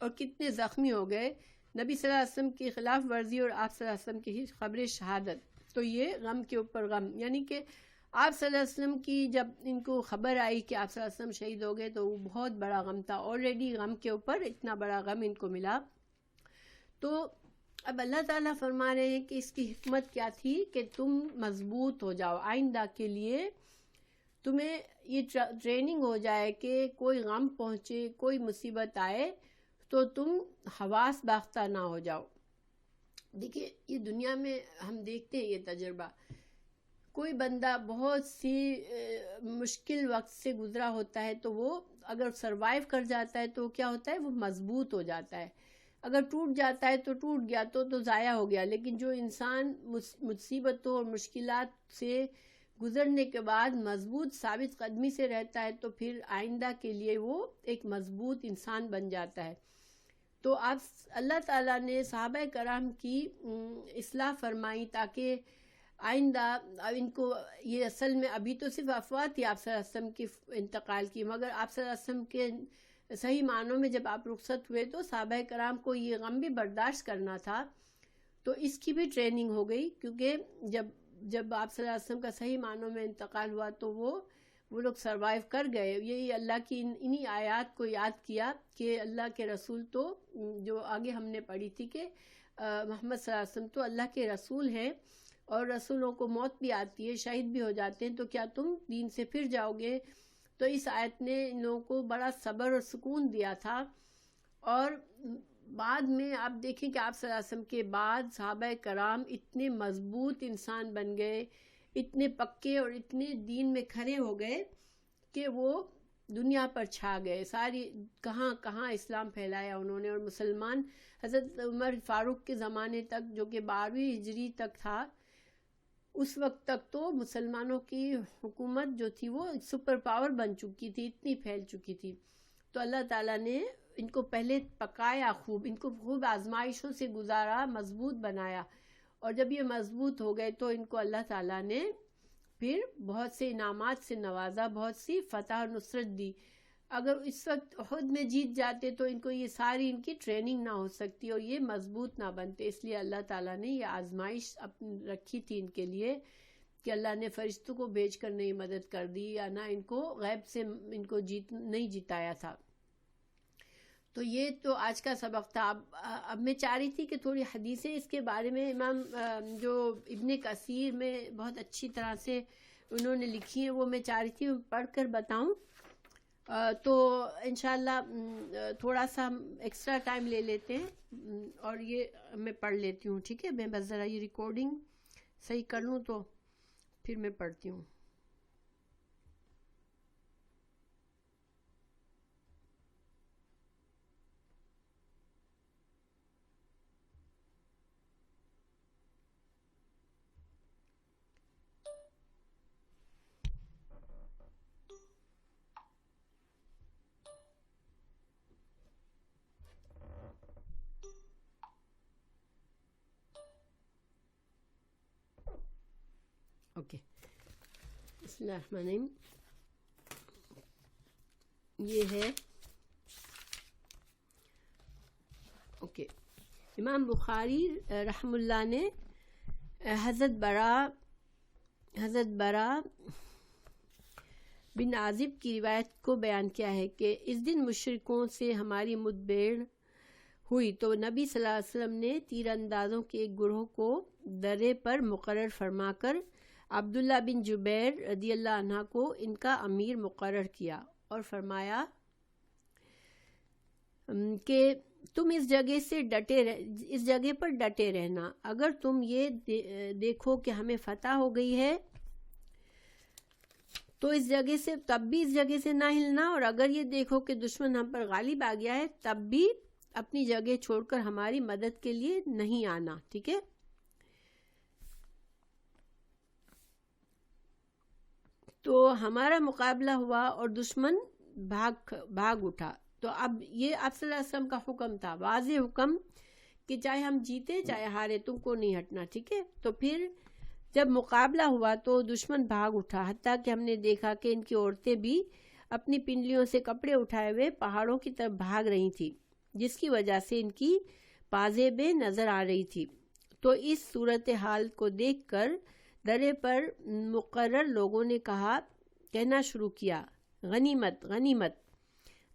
اور کتنے زخمی ہو گئے نبی صلی اللہ علیہ وسلم کی خلاف ورزی اور آپ صلی اللہ علیہ وسلم کی خبر شہادت. تو یہ غم کے اوپر غم، یعنی کہ آپ صلی اللہ علیہ وسلم کی جب ان کو خبر آئی کہ آپ صلی اللہ علیہ وسلم شہید ہو گئے تو وہ بہت بڑا غم تھا. آلریڈی غم کے اوپر اتنا بڑا غم ان کو ملا. تو اب اللہ تعالیٰ فرما رہے ہیں کہ اس کی حکمت کیا تھی کہ تم مضبوط ہو جاؤ، آئندہ کے لیے تمہیں یہ ٹریننگ ہو جائے کہ کوئی غم پہنچے، کوئی مصیبت آئے تو تم حواس باختہ نہ ہو جاؤ. دیکھیے یہ دنیا میں ہم دیکھتے ہیں یہ تجربہ، کوئی بندہ بہت سی مشکل وقت سے گزرا ہوتا ہے تو وہ اگر سروائیو کر جاتا ہے تو کیا ہوتا ہے، وہ مضبوط ہو جاتا ہے. اگر ٹوٹ جاتا ہے تو ٹوٹ گیا تو ضائع ہو گیا. لیکن جو انسان مصیبتوں اور مشکلات سے گزرنے کے بعد مضبوط ثابت قدمی سے رہتا ہے تو پھر آئندہ کے لیے وہ ایک مضبوط انسان بن جاتا ہے. تو آپ اللہ تعالیٰ نے صحابہ کرام کی اصلاح فرمائی تاکہ آئندہ ان کو، یہ اصل میں ابھی تو صرف افواہ تھی آپ صلی اللہ علیہ وسلم کی انتقال کی، مگر آپ صلی اللہ علیہ وسلم کے صحیح معنوں میں جب آپ رخصت ہوئے تو صحابہ کرام کو یہ غم بھی برداشت کرنا تھا. تو اس کی بھی ٹریننگ ہو گئی، کیونکہ جب آپ صلی اللہ علیہ وسلم کا صحیح معنوں میں انتقال ہوا تو وہ لوگ سروائیو کر گئے. یہی اللہ کی انہی آیات کو یاد کیا کہ اللہ کے رسول تو، جو آگے ہم نے پڑھی تھی کہ محمد صلی اللہ علیہ وسلم تو اللہ کے رسول ہیں اور رسولوں کو موت بھی آتی ہے، شہید بھی ہو جاتے ہیں، تو کیا تم دین سے پھر جاؤ گے؟ تو اس آیت نے ان لوگوں کو بڑا صبر اور سکون دیا تھا. اور بعد میں آپ دیکھیں کہ آپ صلی اللہ علیہ وسلم کے بعد صحابہ کرام اتنے مضبوط انسان بن گئے، اتنے پکے اور اتنے دین میں کھڑے ہو گئے کہ وہ دنیا پر چھا گئے. ساری کہاں کہاں اسلام پھیلایا انہوں نے. اور مسلمان حضرت عمر فاروق کے زمانے تک، جو کہ 12ویں ہجری تک تھا، اس وقت تک تو مسلمانوں کی حکومت جو تھی وہ سپر پاور بن چکی تھی، اتنی پھیل چکی تھی. تو اللہ تعالیٰ نے ان کو پہلے پکایا، ان کو خوب آزمائشوں سے گزارا، مضبوط بنایا. اور جب یہ مضبوط ہو گئے تو ان کو اللہ تعالیٰ نے پھر بہت سے انعامات سے نوازا، بہت سی فتح اور نصرت دی. اگر اس وقت احد میں جیت جاتے تو ان کو یہ ساری ان کی ٹریننگ نہ ہو سکتی اور یہ مضبوط نہ بنتے. اس لیے اللہ تعالیٰ نے یہ آزمائش رکھی تھی ان کے لیے کہ اللہ نے فرشتوں کو بھیج کر نہیں مدد کر دی، یا نہ ان کو غیب سے ان کو نہیں جتایا تھا. تو یہ تو آج کا سبق تھا. اب میں چاہ رہی تھی کہ تھوڑی حدیثیں اس کے بارے میں امام جو ابن کثیر میں بہت اچھی طرح سے انہوں نے لکھی ہیں، وہ میں چاہ رہی تھی پڑھ کر بتاؤں. تو انشاءاللہ تھوڑا سا ہم ایکسٹرا ٹائم لے لیتے ہیں اور یہ میں پڑھ لیتی ہوں. ٹھیک ہے، میں بس ذرا یہ ریکارڈنگ صحیح کر لوں تو پھر میں پڑھتی ہوں. اوکے، بسم اللہ الرحمن الرحیم. یہ ہے اوکے. امام بخاری رحم اللہ نے حضرت برا بن عازب کی روایت کو بیان کیا ہے کہ اس دن مشرکوں سے ہماری مدبیر ہوئی تو نبی صلی اللہ علیہ وسلم نے تیر اندازوں کے ایک گروہ کو درے پر مقرر فرما کر عبداللہ بن جبیر رضی اللہ عنہ کو ان کا امیر مقرر کیا اور فرمایا کہ تم اس جگہ پر ڈٹے رہنا. اگر تم یہ دیکھو کہ ہمیں فتح ہو گئی ہے تو اس جگہ سے، تب بھی اس جگہ سے نہ ہلنا، اور اگر یہ دیکھو کہ دشمن ہم پر غالب آ گیا ہے تب بھی اپنی جگہ چھوڑ کر ہماری مدد کے لیے نہیں آنا. ٹھیک ہے. تو ہمارا مقابلہ ہوا اور دشمن بھاگ اٹھا. تو اب یہ آپ صلی اللہ علیہ وسلم کا حکم تھا، واضح حکم کہ چاہے ہم جیتے چاہے ہارے تم کو نہیں ہٹنا. ٹھیک ہے. تو پھر جب مقابلہ ہوا تو دشمن بھاگ اٹھا، حتیٰ کہ ہم نے دیکھا کہ ان کی عورتیں بھی اپنی پنڈلیوں سے کپڑے اٹھائے ہوئے پہاڑوں کی طرف بھاگ رہی تھیں، جس کی وجہ سے ان کی پازیبیں نظر آ رہی تھی۔ تو اس صورتحال کو دیکھ کر درے پر مقرر لوگوں نے کہنا شروع کیا، غنیمت غنیمت۔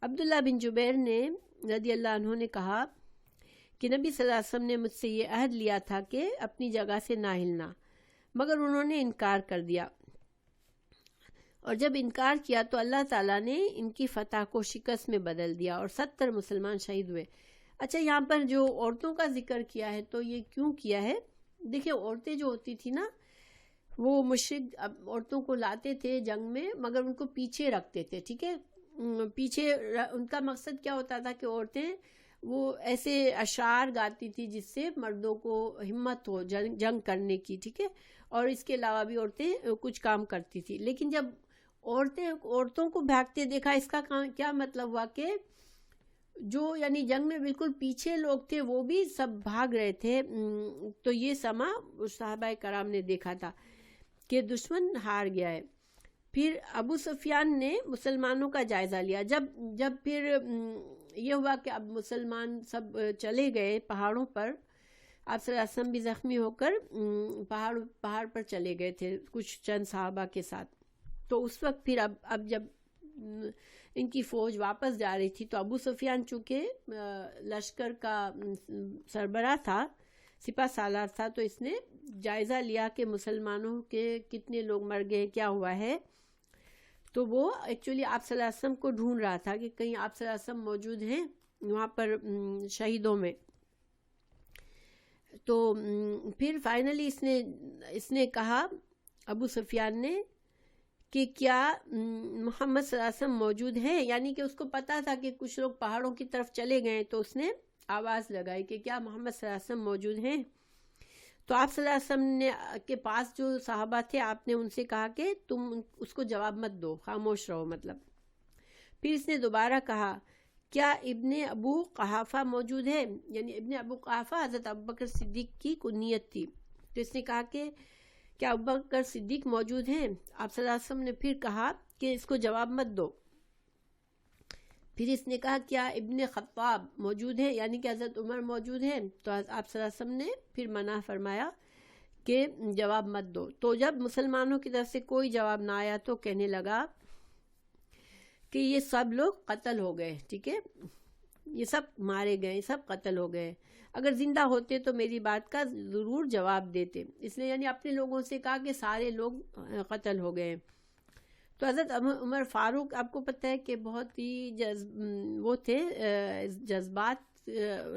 عبداللہ بن جبیر نے رضی اللہ عنہ نے کہا کہ نبی صلی اللہ علیہ وسلم نے مجھ سے یہ عہد لیا تھا کہ اپنی جگہ سے نہ ہلنا، مگر انہوں نے انکار کر دیا، اور جب انکار کیا تو اللہ تعالیٰ نے ان کی فتح کو شکست میں بدل دیا اور 70 مسلمان شہید ہوئے۔ اچھا، یہاں پر جو عورتوں کا ذکر کیا ہے تو یہ کیوں کیا ہے؟ دیکھیں، عورتیں جو ہوتی تھی نا، وہ مشرک عورتوں کو لاتے تھے جنگ میں، مگر ان کو پیچھے رکھتے تھے، ٹھیک ہے، پیچھے ان کا مقصد کیا ہوتا تھا کہ عورتیں وہ ایسے اشعار گاتی تھی جس سے مردوں کو ہمت ہو جنگ کرنے کی، ٹھیک ہے، اور اس کے علاوہ بھی عورتیں کچھ کام کرتی تھی۔ لیکن جب عورتوں کو بھاگتے دیکھا، اس کا کیا مطلب ہوا کہ جو یعنی جنگ میں بالکل پیچھے لوگ تھے وہ بھی سب بھاگ رہے تھے۔ تو یہ سما صحابہ کرام نے دیکھا تھا کہ دشمن ہار گیا ہے۔ پھر ابو سفیان نے مسلمانوں کا جائزہ لیا۔ جب پھر یہ ہوا کہ اب مسلمان سب چلے گئے پہاڑوں پر، آپ صلی اللہ علیہ وسلم بھی زخمی ہو کر پہاڑ پر چلے گئے تھے کچھ چند صحابہ کے ساتھ۔ تو اس وقت پھر اب جب ان کی فوج واپس جا رہی تھی تو ابو سفیان چونکہ لشکر کا سربراہ تھا، سپہ سالار تھا، تو اس نے جائزہ لیا کہ مسلمانوں کے کتنے لوگ مر گئے، کیا ہوا ہے۔ تو وہ ایکچولی آپ صلی اللہ علیہ وسلم کو ڈھونڈ رہا تھا کہ کہیں آپ صلی اللہ علیہ وسلم موجود ہیں وہاں پر شہیدوں میں۔ تو پھر فائنلی اس نے کہا، ابو سفیان نے، کہ کیا محمد صلی اللہ علیہ وسلم موجود ہیں، یعنی کہ اس کو پتا تھا کہ کچھ لوگ پہاڑوں کی طرف چلے گئے، تو اس نے آواز لگائی کہ کیا محمد صلی اللہ علیہ وسلم موجود ہیں۔ تو آپ صلی اللہ علیہ وسلم کے پاس جو صحابہ تھے، آپ نے ان سے کہا کہ تم اس کو جواب مت دو، خاموش رہو مطلب۔ پھر اس نے دوبارہ کہا، کیا ابن ابو قحافہ موجود ہے؟ یعنی ابن ابو قحافہ حضرت ابوبکر صدیق کی کنیت تھی۔ تو اس نے کہا کہ کیا ابوبکر صدیق موجود ہیں؟ آپ صلی اللہ علیہ وسلم نے پھر کہا کہ اس کو جواب مت دو۔ پھر اس نے کہا، کیا ابن خطاب موجود ہے؟ یعنی کہ حضرت عمر موجود ہیں؟ تو آپ صلی اللہ علیہ وسلم نے پھر منع فرمایا کہ جواب مت دو۔ تو جب مسلمانوں کی طرف سے کوئی جواب نہ آیا تو کہنے لگا کہ یہ سب لوگ قتل ہو گئے، ٹھیک ہے، یہ سب مارے گئے، سب قتل ہو گئے، اگر زندہ ہوتے تو میری بات کا ضرور جواب دیتے۔ اس نے یعنی اپنے لوگوں سے کہا کہ سارے لوگ قتل ہو گئے۔ تو حضرت عمر فاروق، آپ کو پتہ ہے کہ بہت ہی وہ تھے، جذبات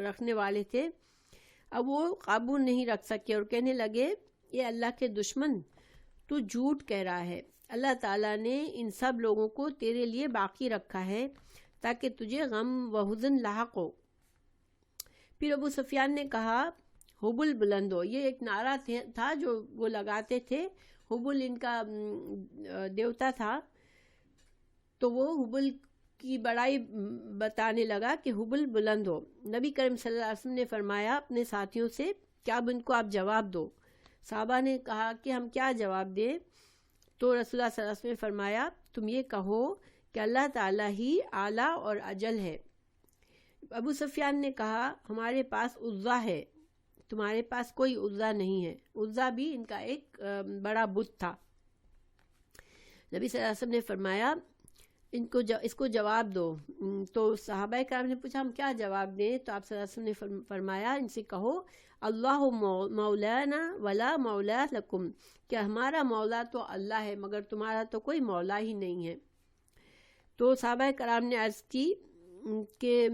رکھنے والے تھے، اب وہ قابو نہیں رکھ سکے اور کہنے لگے، یہ اللہ کے دشمن، تو جھوٹ کہہ رہا ہے، اللہ تعالیٰ نے ان سب لوگوں کو تیرے لیے باقی رکھا ہے تاکہ تجھے غم و حزن لاحق ہو۔ پھر ابو سفیان نے کہا، حبل بلند ہو، یہ ایک نعرہ تھا جو وہ لگاتے تھے، حبل ان کا دیوتا تھا، تو وہ حبل کی بڑائی بتانے لگا کہ حبل بلند ہو۔ نبی کریم صلی اللہ علیہ وسلم نے فرمایا اپنے ساتھیوں سے کہ اب ان کو آپ جواب دو۔ صحابہ نے کہا کہ ہم کیا جواب دیں؟ تو رسول اللہ صلی اللہ علیہ وسلم نے فرمایا، تم یہ کہو کہ اللہ تعالیٰ ہی اعلیٰ اور اجل ہے۔ ابو سفیان نے کہا، ہمارے پاس عزا ہے، تمہارے پاس کوئی عزا نہیں ہے۔ عزا بھی ان کا ایک بڑا بت تھا۔ نبی صلی اللہ علیہ وسلم نے فرمایا، اس کو جواب دو۔ تو صحابہ کرام نے پوچھا، ہم کیا جواب دیں؟ تو آپ صلی اللہ علیہ وسلم نے فرمایا ان سے کہو، اللہ مولانا ولا مولا لکم، کہ ہمارا مولا تو اللہ ہے مگر تمہارا تو کوئی مولا ہی نہیں ہے۔ تو صحابہ کرام نے عرض کی کہ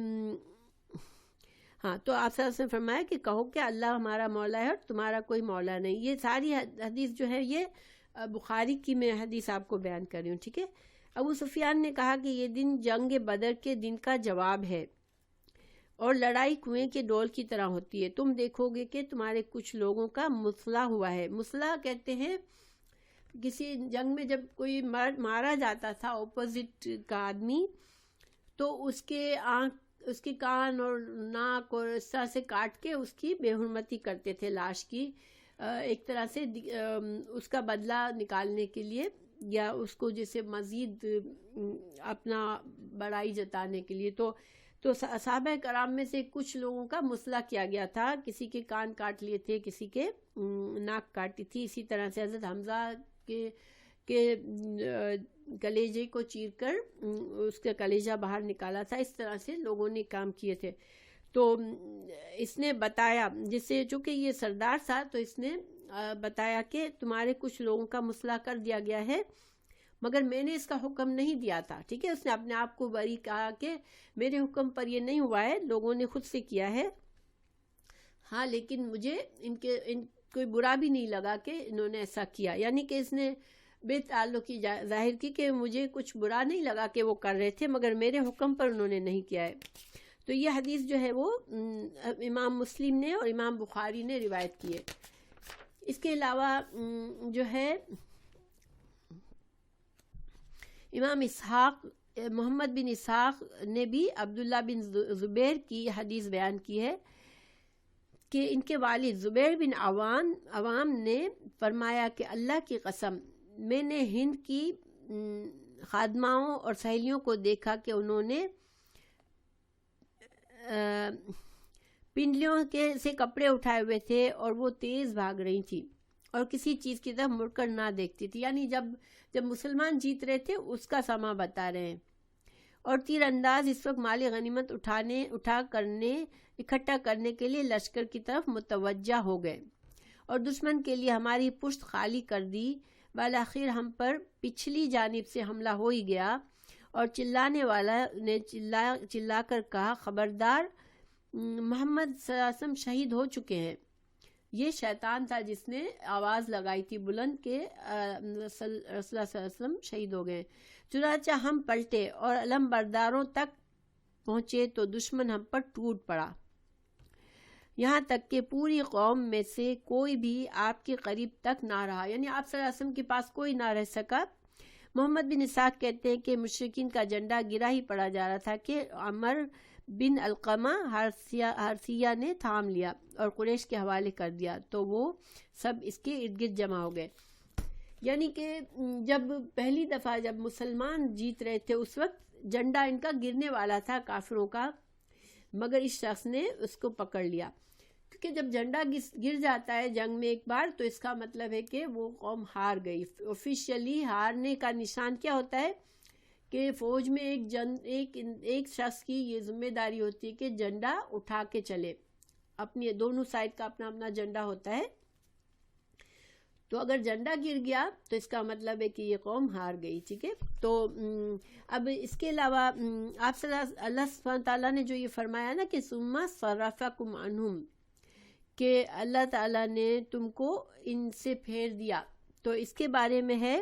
ہاں، تو آپ صلی اللہ علیہ وسلم نے فرمایا کہ کہو کہ اللہ ہمارا مولا ہے اور تمہارا کوئی مولا نہیں۔ یہ ساری حدیث جو ہے یہ بخاری کی میں حدیث آپ کو بیان کر رہی ہوں، ٹھیک ہے۔ ابو سفیان نے کہا کہ یہ دن جنگ بدر کے دن کا جواب ہے اور لڑائی کنویں کے ڈول کی طرح ہوتی ہے، تم دیکھو گے کہ تمہارے کچھ لوگوں کا مسلح ہوا ہے۔ مسلح کہتے ہیں کسی جنگ میں جب کوئی مارا جاتا تھا اپوزٹ کا آدمی، تو اس کے آنکھ، اس کی کان اور ناک اور اس طرح سے کاٹ کے اس کی بے حرمتی کرتے تھے لاش کی، ایک طرح سے اس کا بدلہ نکالنے کے لیے یا اس کو جیسے مزید اپنا بڑائی جتانے کے لیے. تو صحابہ کرام میں سے کچھ لوگوں کا مصلح کیا گیا تھا. کسی کے کان کاٹ لیے تھے, کسی کے ناک کاٹی تھی. اسی طرح سے حضرت حمزہ کے کلیجے کو چیر کر اس کا کلیجہ باہر نکالا تھا. اس طرح سے لوگوں نے کام کیے تھے. تو اس نے بتایا, جس سے چونکہ یہ سردار تھا تو اس نے بتایا کہ تمہارے کچھ لوگوں کا مصلح کر دیا گیا ہے, مگر میں نے اس کا حکم نہیں دیا تھا. ٹھیک ہے, اس نے اپنے آپ کو بری کہا کہ میرے حکم پر یہ نہیں ہوا ہے, لوگوں نے خود سے کیا ہے. ہاں, لیکن مجھے ان کوئی برا بھی نہیں لگا کہ انہوں نے ایسا کیا. یعنی کہ اس نے بے تعلقی ظاہر کی کہ مجھے کچھ برا نہیں لگا کہ وہ کر رہے تھے, مگر میرے حکم پر انہوں نے نہیں کیا ہے. تو یہ حدیث جو ہے وہ امام مسلم نے اور امام بخاری نے روایت کی ہے. اس کے علاوہ جو ہے امام اسحاق, محمد بن اسحاق نے بھی عبداللہ بن زبیر کی حدیث بیان کی ہے کہ ان کے والد زبیر بن عوام نے فرمایا کہ اللہ کی قسم میں نے ہند کی خادماؤں اور سہیلیوں کو دیکھا کہ انہوں نے پنڈلیوں سے کپڑے اٹھائے ہوئے تھے اور وہ تیز بھاگ رہی تھی اور کسی چیز کی طرف مڑ کر نہ دیکھتی تھی. یعنی جب مسلمان جیت رہے تھے اس کا سما بتا رہے ہیں. اور تیر انداز اس وقت مال غنیمت اکٹھا کرنے کے لیے لشکر کی طرف متوجہ ہو گئے اور دشمن کے لیے ہماری پشت خالی کر دی. بالآخر ہم پر پچھلی جانب سے حملہ ہو ہی گیا اور چلانے والا نے چلا کر کہا, خبردار, محمد صلی اللہ علیہ وسلم شہید ہو چکے ہیں. یہ شیطان تھا جس نے آواز لگائی تھی بلند کہ رسول اللہ صلی اللہ علیہ وسلم شہید ہو گئے. چنانچہ ہم پلٹے اور علم برداروں تک پہنچے تو دشمن ہم پر ٹوٹ پڑا, یہاں تک کہ پوری قوم میں سے کوئی بھی آپ کے قریب تک نہ رہا. یعنی آپ صلی اللہ علیہ وسلم کے پاس کوئی نہ رہ سکا. محمد بن اسحاق کہتے ہیں کہ مشرکین کا جھنڈا گرا ہی پڑا جا رہا تھا کہ عمر بن علقمہ حارثیہ نے تھام لیا اور قریش کے حوالے کر دیا, تو وہ سب اس کے ارد گرد جمع ہو گئے. یعنی کہ جب پہلی دفعہ جب مسلمان جیت رہے تھے اس وقت جھنڈا ان کا گرنے والا تھا کافروں کا, مگر اس شخص نے اس کو پکڑ لیا. کیونکہ جب جھنڈا گر جاتا ہے جنگ میں ایک بار تو اس کا مطلب ہے کہ وہ قوم ہار گئی. آفیشیلی ہارنے کا نشان کیا ہوتا ہے کہ فوج میں ایک شخص کی یہ ذمہ داری ہوتی ہے کہ جھنڈا اٹھا کے چلے. اپنی دونوں سائڈ کا اپنا اپنا جھنڈا ہوتا ہے. تو اگر جھنڈا گر گیا تو اس کا مطلب ہے کہ یہ قوم ہار گئی. ٹھیک ہے, تو اب اس کے علاوہ آپ اللہ سبحانہ تعالیٰ نے جو یہ فرمایا نا کہ ثم صرفکم عنہم, کہ اللہ تعالیٰ نے تم کو ان سے پھیر دیا, تو اس کے بارے میں ہے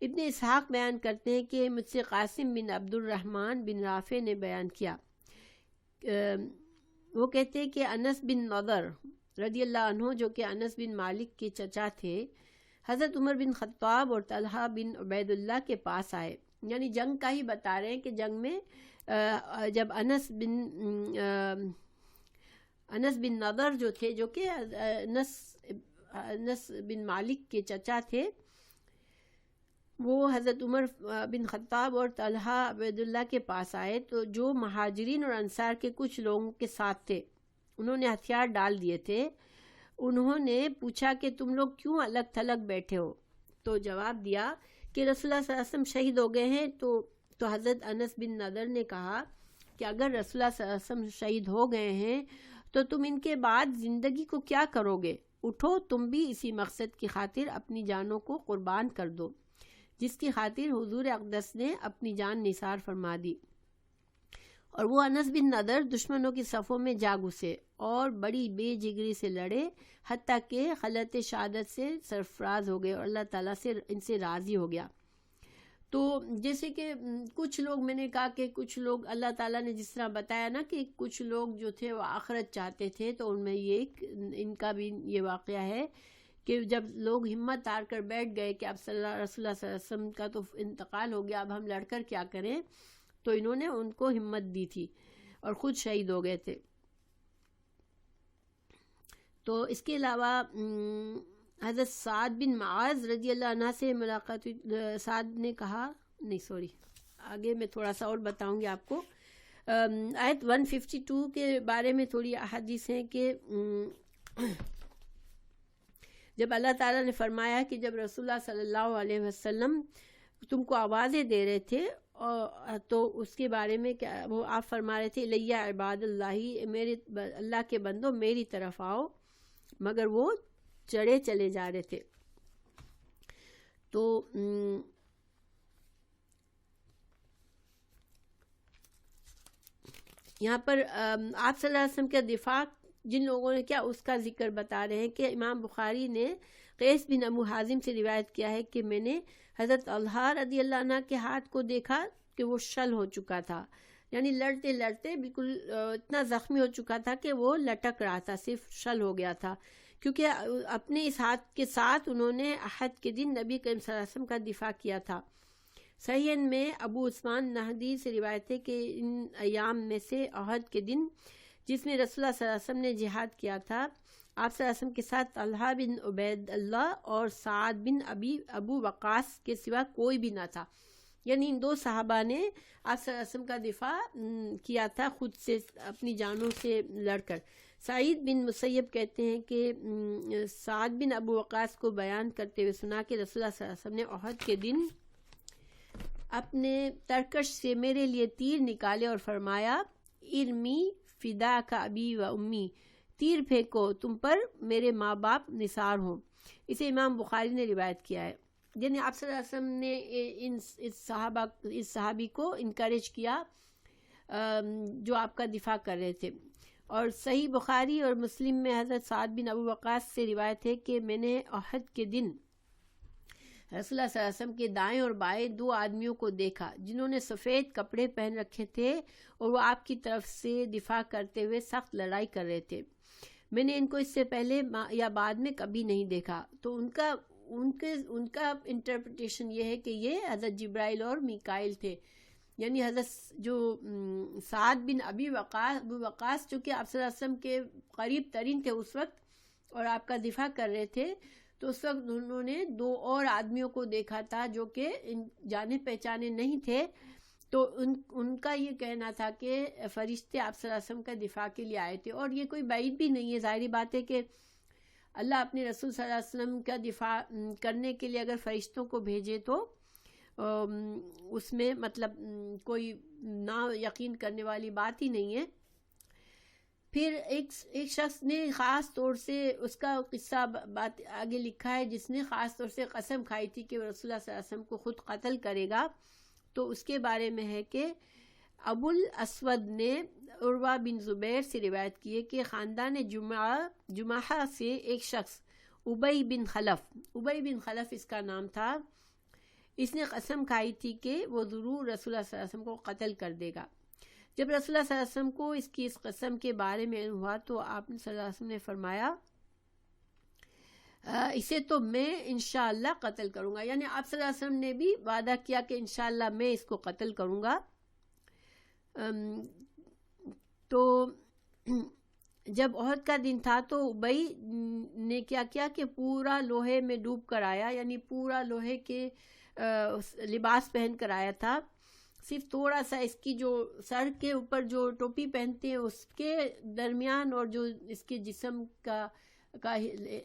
ابن اسحاق بیان کرتے ہیں کہ مجھ سے قاسم بن عبد الرحمن بن رافع نے بیان کیا. وہ کہتے ہیں کہ انس بن نضر رضی اللہ عنہ, جو کہ انس بن مالک کے چچا تھے, حضرت عمر بن خطاب اور طلحہ بن عبید اللہ کے پاس آئے. یعنی جنگ کا ہی بتا رہے ہیں کہ جنگ میں جب انس بن نضر جو تھے, جو کہ انس بن مالک کے چچا تھے, وہ حضرت عمر بن خطاب اور طلحہ عبید اللہ کے پاس آئے, تو جو مہاجرین اور انصار کے کچھ لوگوں کے ساتھ تھے انہوں نے ہتھیار ڈال دیے تھے. انہوں نے پوچھا کہ تم لوگ کیوں الگ تھلگ بیٹھے ہو؟ تو جواب دیا کہ رسول اللہ صلی اللہ علیہ وسلم شہید ہو گئے ہیں. تو حضرت انس بن نضر نے کہا کہ اگر رسول اللہ صلی اللہ علیہ وسلم شہید ہو گئے ہیں تو تم ان کے بعد زندگی کو کیا کرو گے؟ اٹھو, تم بھی اسی مقصد کی خاطر اپنی جانوں کو قربان کر دو جس کی خاطر حضور اقدس نے اپنی جان نثار فرما دی. اور وہ انس بن نضر دشمنوں کی صفوں میں جا گھسے اور بڑی بے جگری سے لڑے, حتیٰ کہ خلعت شہادت سے سرفراز ہو گئے اور اللہ تعالیٰ سے ان سے راضی ہو گیا. تو جیسے کہ کچھ لوگ, میں نے کہا کہ کچھ لوگ اللہ تعالیٰ نے جس طرح بتایا نا کہ کچھ لوگ جو تھے وہ آخرت چاہتے تھے, تو ان میں ان کا بھی یہ واقعہ ہے کہ جب لوگ ہمت ہار کر بیٹھ گئے کہ اب رسول اللہ صلی اللہ علیہ وسلم کا تو انتقال ہو گیا, اب ہم لڑ کر کیا کریں, تو انہوں نے ان کو ہمت دی تھی اور خود شہید ہو گئے تھے. تو اس کے علاوہ حضرت سعد بن معاذ رضی اللہ عنہ سے ملاقات ہوئی. سعد نے کہا آگے میں تھوڑا سا اور بتاؤں گی آپ کو. آیت 152 کے بارے میں تھوڑی احادیث ہیں کہ جب اللہ تعالیٰ نے فرمایا کہ جب رسول اللہ صلی اللہ علیہ وسلم تم کو آوازیں دے رہے تھے تو اس کے بارے میں وہ آپ فرما رہے تھے الیہ عباد اللہ، میرے اللہ کے بندو میری طرف آؤ، مگر وہ چڑھے چلے جا رہے تھے. تو یہاں پر آپ صلی اللہ علیہ وسلم کا دفاع جن لوگوں نے کیا اس کا ذکر بتا رہے ہیں کہ امام بخاری نے قیس بن ابو حازم سے روایت کیا ہے کہ میں نے حضرت طلحہ رضی اللہ عنہ کے ہاتھ کو دیکھا کہ وہ شل ہو چکا تھا، یعنی لڑتے لڑتے بالکل اتنا زخمی ہو چکا تھا کہ وہ لٹک رہا تھا، صرف شل ہو گیا تھا، کیونکہ اپنے اس ہاتھ کے ساتھ انہوں نے احد کے دن نبی کریم صلی اللہ علیہ وسلم کا دفاع کیا تھا. صحیحین میں ابو عثمان نہدی سے روایت ہے کہ ان ایام میں سے احد کے دن جس میں رسول اللہ صلی اللہ علیہ وسلم نے جہاد کیا تھا، آپ صلی اللہ علیہ وسلم کے ساتھ طلحہ بن عبید اللہ اور سعد بن ابو وقاص کے سوا کوئی بھی نہ تھا، یعنی ان دو صحابہ نے آپ صلی اللہ علیہ وسلم کا دفاع کیا تھا خود سے، اپنی جانوں سے لڑ کر. سعید بن مسیب کہتے ہیں کہ سعد بن ابو وقاص کو بیان کرتے ہوئے سنا کہ رسول اللہ صلی اللہ علیہ وسلم نے احد کے دن اپنے ترکش سے میرے لیے تیر نکالے اور فرمایا ارمی فدا کا ابی و امی، تیر پھینکو تم پر میرے ماں باپ نثار ہوں. اسے امام بخاری نے روایت کیا ہے. یعنی آپ صلی اللہ علیہ وسلم نے اس صحابی کو انکریج کیا جو آپ کا دفاع کر رہے تھے. اور صحیح بخاری اور مسلم میں حضرت سعد بن ابو وقاص سے روایت ہے کہ میں نے احد کے دن رسول اللہ صلی اللہ علیہ وسلم کے دائیں اور بائیں دو آدمیوں کو دیکھا جنہوں نے سفید کپڑے پہن رکھے تھے اور وہ آپ کی طرف سے دفاع کرتے ہوئے سخت لڑائی کر رہے تھے. میں نے ان کو اس سے پہلے یا بعد میں کبھی نہیں دیکھا. تو ان کا انٹرپریٹیشن یہ ہے کہ یہ حضرت جبرائیل اور میکائیل تھے، یعنی حضرت جو سعد بن ابو وقاص جو کہ آپ صلی اللہ علیہ وسلم کے قریب ترین تھے اس وقت اور آپ کا دفاع کر رہے تھے، تو اس وقت انہوں نے دو اور آدمیوں کو دیکھا تھا جو کہ جانے پہچانے نہیں تھے. تو ان کا یہ کہنا تھا کہ فرشتے آپ صلی اللہ علیہ وسلم کا دفاع کے لیے آئے تھے، اور یہ کوئی بعید بھی نہیں ہے. ظاہری بات ہے کہ اللہ اپنے رسول صلی اللہ علیہ وسلم کا دفاع کرنے کے لیے اگر فرشتوں کو بھیجے تو اس میں مطلب کوئی نا یقین کرنے والی بات ہی نہیں ہے. پھر ایک شخص نے خاص طور سے اس کا قصہ بات آگے لکھا ہے جس نے خاص طور سے قسم کھائی تھی کہ وہ رسول اللہ صلی اللہ علیہ وسلم کو خود قتل کرے گا. تو اس کے بارے میں ہے کہ ابو الاسود نے عروہ بن زبیر سے روایت کی ہے کہ خاندان جمعہ سے ایک شخص ابی بن خلف اس کا نام تھا، اس نے قسم کھائی تھی کہ وہ ضرور رسول اللہ صلی اللہ علیہ وسلم کو قتل کر دے گا. جب رسول اللہ صلی اللہ علیہ وسلم کو اس قسم کے بارے میں ہوا تو آپ نے صلی اللہ علیہ وسلم نے فرمایا اسے تو میں انشاءاللہ قتل کروں گا، یعنی آپ صلی اللہ علیہ وسلم نے بھی وعدہ کیا کہ انشاءاللہ میں اس کو قتل کروں گا. تو جب احد کا دن تھا تو ابی نے کیا کہ پورا لوہے میں ڈوب کر آیا، یعنی پورا لوہے کے لباس پہن کر آیا تھا، صرف تھوڑا سا اس کی جو سر کے اوپر جو ٹوپی پہنتے ہیں اس کے درمیان اور جو اس کے جسم کا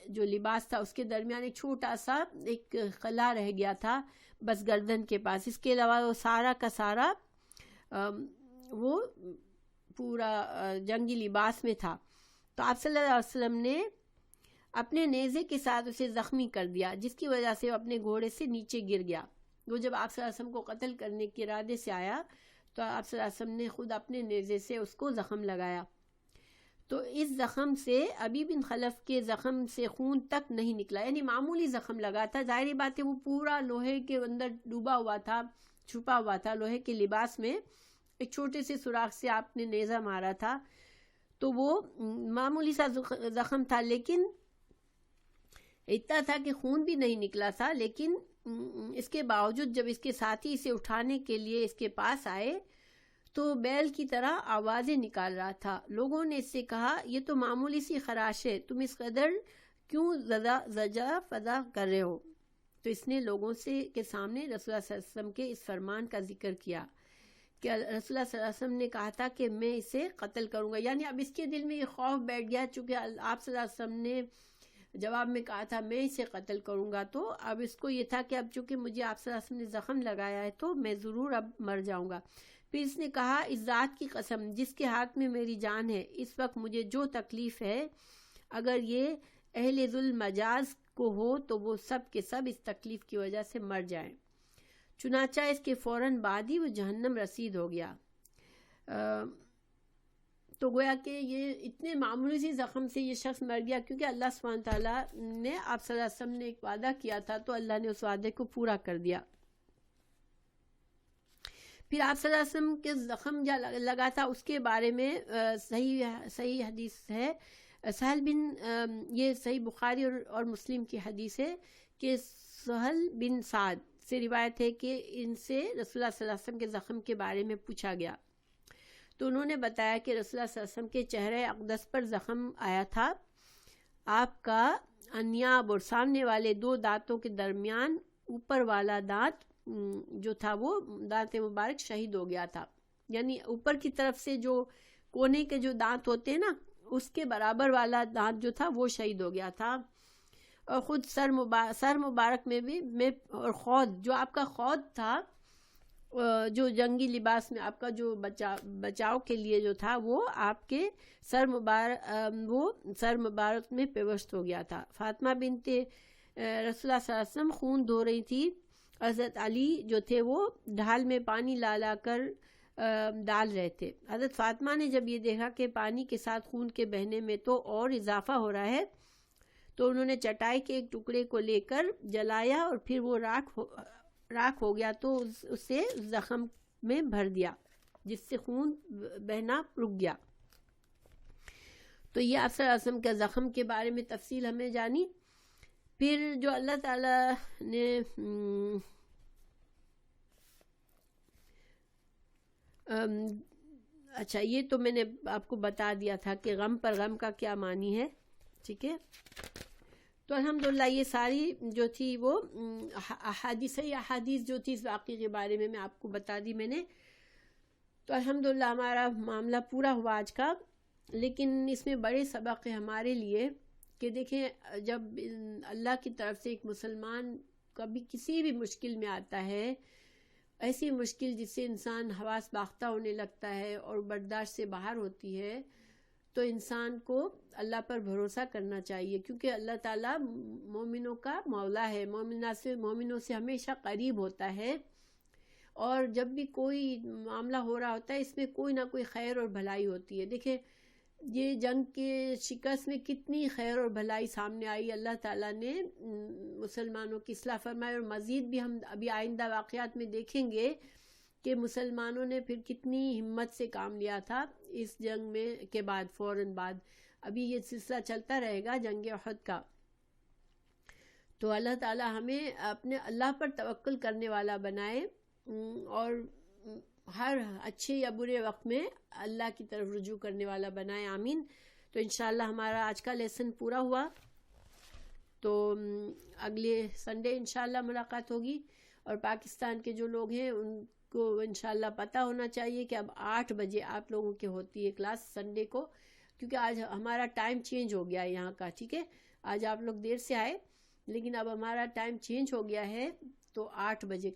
جو لباس تھا اس کے درمیان ایک چھوٹا سا ایک خلا رہ گیا تھا بس گردن کے پاس. اس کے علاوہ وہ سارا کا سارا وہ پورا جنگی لباس میں تھا. تو آپ صلی اللہ علیہ وسلم نے اپنے نیزے کے ساتھ اسے زخمی کر دیا جس کی وجہ سے وہ اپنے گھوڑے سے نیچے گر گیا. وہ جب آپ صلی اللہ علیہ وسلم کو قتل کرنے کے ارادے سے آیا تو آپ صلی اللہ علیہ وسلم نے خود اپنے نیزے سے اس کو زخم لگایا. تو اس زخم سے ابی بن خلف کے زخم سے خون تک نہیں نکلا، یعنی معمولی زخم لگا تھا. ظاہری بات ہے وہ پورا لوہے کے اندر ڈوبا ہوا تھا، چھپا ہوا تھا لوہے کے لباس میں. ایک چھوٹے سے سوراخ سے آپ نے نیزہ مارا تھا تو وہ معمولی سا زخم تھا، لیکن اتنا تھا کہ خون بھی نہیں نکلا تھا. لیکن اس کے باوجود جب اس کے ساتھی اسے اٹھانے کے لیے اس کے پاس آئے تو بیل کی طرح آوازیں نکال رہا تھا۔ لوگوں نے اس سے کہا یہ تو معمولی سی خراش ہے، تم اس قدر کیوں زجا فضا کر رہے ہو؟ تو اس نے لوگوں کے سامنے رسول اللہ صلی اللہ علیہ وسلم کے اس فرمان کا ذکر کیا کہ رسول اللہ صلی اللہ علیہ وسلم نے کہا تھا کہ میں اسے قتل کروں گا، یعنی اب اس کے دل میں یہ خوف بیٹھ گیا، چونکہ آپ صلی اللہ علیہ وسلم نے جواب میں کہا تھا میں اسے قتل کروں گا، تو اب اس کو یہ تھا کہ اب چونکہ مجھے آپ صلی اللہ علیہ وسلم نے زخم لگایا ہے تو میں ضرور اب مر جاؤں گا۔ پھر اس نے کہا اس ذات کی قسم جس کے ہاتھ میں میری جان ہے، اس وقت مجھے جو تکلیف ہے اگر یہ اہل ذل مجاز کو ہو تو وہ سب کے سب اس تکلیف کی وجہ سے مر جائیں۔ چنانچہ اس کے فوراً بعد ہی وہ جہنم رسید ہو گیا۔ تو گویا کہ یہ اتنے معمولی سی زخم سے یہ شخص مر گیا، کیونکہ اللہ سبحانہ تعالیٰ نے آپ صلی اللہ علیہ وسلم نے ایک وعدہ کیا تھا تو اللہ نے اس وعدے کو پورا کر دیا۔ پھر آپ صلی اللہ علیہ وسلم کے زخم جو لگا تھا اس کے بارے میں صحیح حدیث ہے، سہل بن یہ صحیح بخاری اور مسلم کی حدیث ہے کہ سہل بن سعد سے روایت ہے کہ ان سے رسول اللہ صلی اللہ علیہ وسلم کے زخم کے بارے میں پوچھا گیا تو انہوں نے بتایا کہ رسول اللہ صلی اللہ علیہ وسلم کے چہرے اقدس پر زخم آیا تھا، آپ کا انیاب اور سامنے والے دو دانتوں کے درمیان اوپر والا دانت جو تھا وہ دانت مبارک شہید ہو گیا تھا، یعنی اوپر کی طرف سے جو کونے کے جو دانت ہوتے ہیں نا اس کے برابر والا دانت جو تھا وہ شہید ہو گیا تھا، اور خود سر مبارک میں بھی اور خود جو آپ کا خود تھا جو جنگی لباس میں آپ کا جو بچاؤ کے لیے جو تھا وہ آپ کے سر مبارک میں پیوست ہو گیا تھا۔ فاطمہ بنت رسول اللہ صلی اللہ علیہ وسلم خون دھو رہی تھی، حضرت علی جو تھے وہ ڈھال میں پانی لا کر ڈال رہے تھے۔ حضرت فاطمہ نے جب یہ دیکھا کہ پانی کے ساتھ خون کے بہنے میں تو اور اضافہ ہو رہا ہے تو انہوں نے چٹائی کے ایک ٹکڑے کو لے کر جلایا اور پھر وہ راکھ ہو گیا تو اسے زخم میں بھر دیا جس سے خون بہنا رک گیا۔ تو یہ آپ صلی اللہ علیہ وسلم کا زخم کے بارے میں تفصیل ہمیں جانی۔ پھر جو اللہ تعالیٰ نے اچھا یہ تو میں نے آپ کو بتا دیا تھا کہ غم پر غم کا کیا معنی ہے، ٹھیک ہے۔ تو الحمدللہ یہ ساری جو تھی وہ احادیث جو تھی اس واقعے کے بارے میں آپ کو بتا دی میں نے۔ تو الحمدللہ ہمارا معاملہ پورا ہوا آج کا، لیکن اس میں بڑے سبق ہے ہمارے لیے کہ دیکھیں جب اللہ کی طرف سے ایک مسلمان کبھی کسی بھی مشکل میں آتا ہے، ایسی مشکل جس سے انسان حواس باختہ ہونے لگتا ہے اور برداشت سے باہر ہوتی ہے، تو انسان کو اللہ پر بھروسہ کرنا چاہیے، کیونکہ اللہ تعالیٰ مومنوں کا مولا ہے، مومنوں سے ہمیشہ قریب ہوتا ہے، اور جب بھی کوئی معاملہ ہو رہا ہوتا ہے اس میں کوئی نہ کوئی خیر اور بھلائی ہوتی ہے۔ دیکھیں یہ جنگ کے شکست میں کتنی خیر اور بھلائی سامنے آئی، اللہ تعالیٰ نے مسلمانوں کی اصلاح فرمائی، اور مزید بھی ہم ابھی آئندہ واقعات میں دیکھیں گے کہ مسلمانوں نے پھر کتنی ہمت سے کام لیا تھا اس جنگ میں کے بعد فوراً بعد۔ ابھی یہ سلسلہ چلتا رہے گا جنگ احد کا۔ تو اللہ تعالیٰ ہمیں اپنے اللہ پر توکل کرنے والا بنائے اور ہر اچھے یا برے وقت میں اللہ کی طرف رجوع کرنے والا بنائے، آمین۔ تو انشاءاللہ ہمارا آج کا لیسن پورا ہوا، تو اگلے سنڈے انشاءاللہ ملاقات ہوگی، اور پاکستان کے جو لوگ ہیں ان کو انشاءاللہ پتہ ہونا چاہیے کہ اب 8 بجے آپ لوگوں کے ہوتی ہے کلاس سنڈے کو، کیونکہ آج ہمارا ٹائم چینج ہو گیا ہے یہاں کا، ٹھیک ہے۔ آج آپ لوگ دیر سے آئے لیکن اب ہمارا ٹائم چینج ہو گیا ہے، تو 8 بجے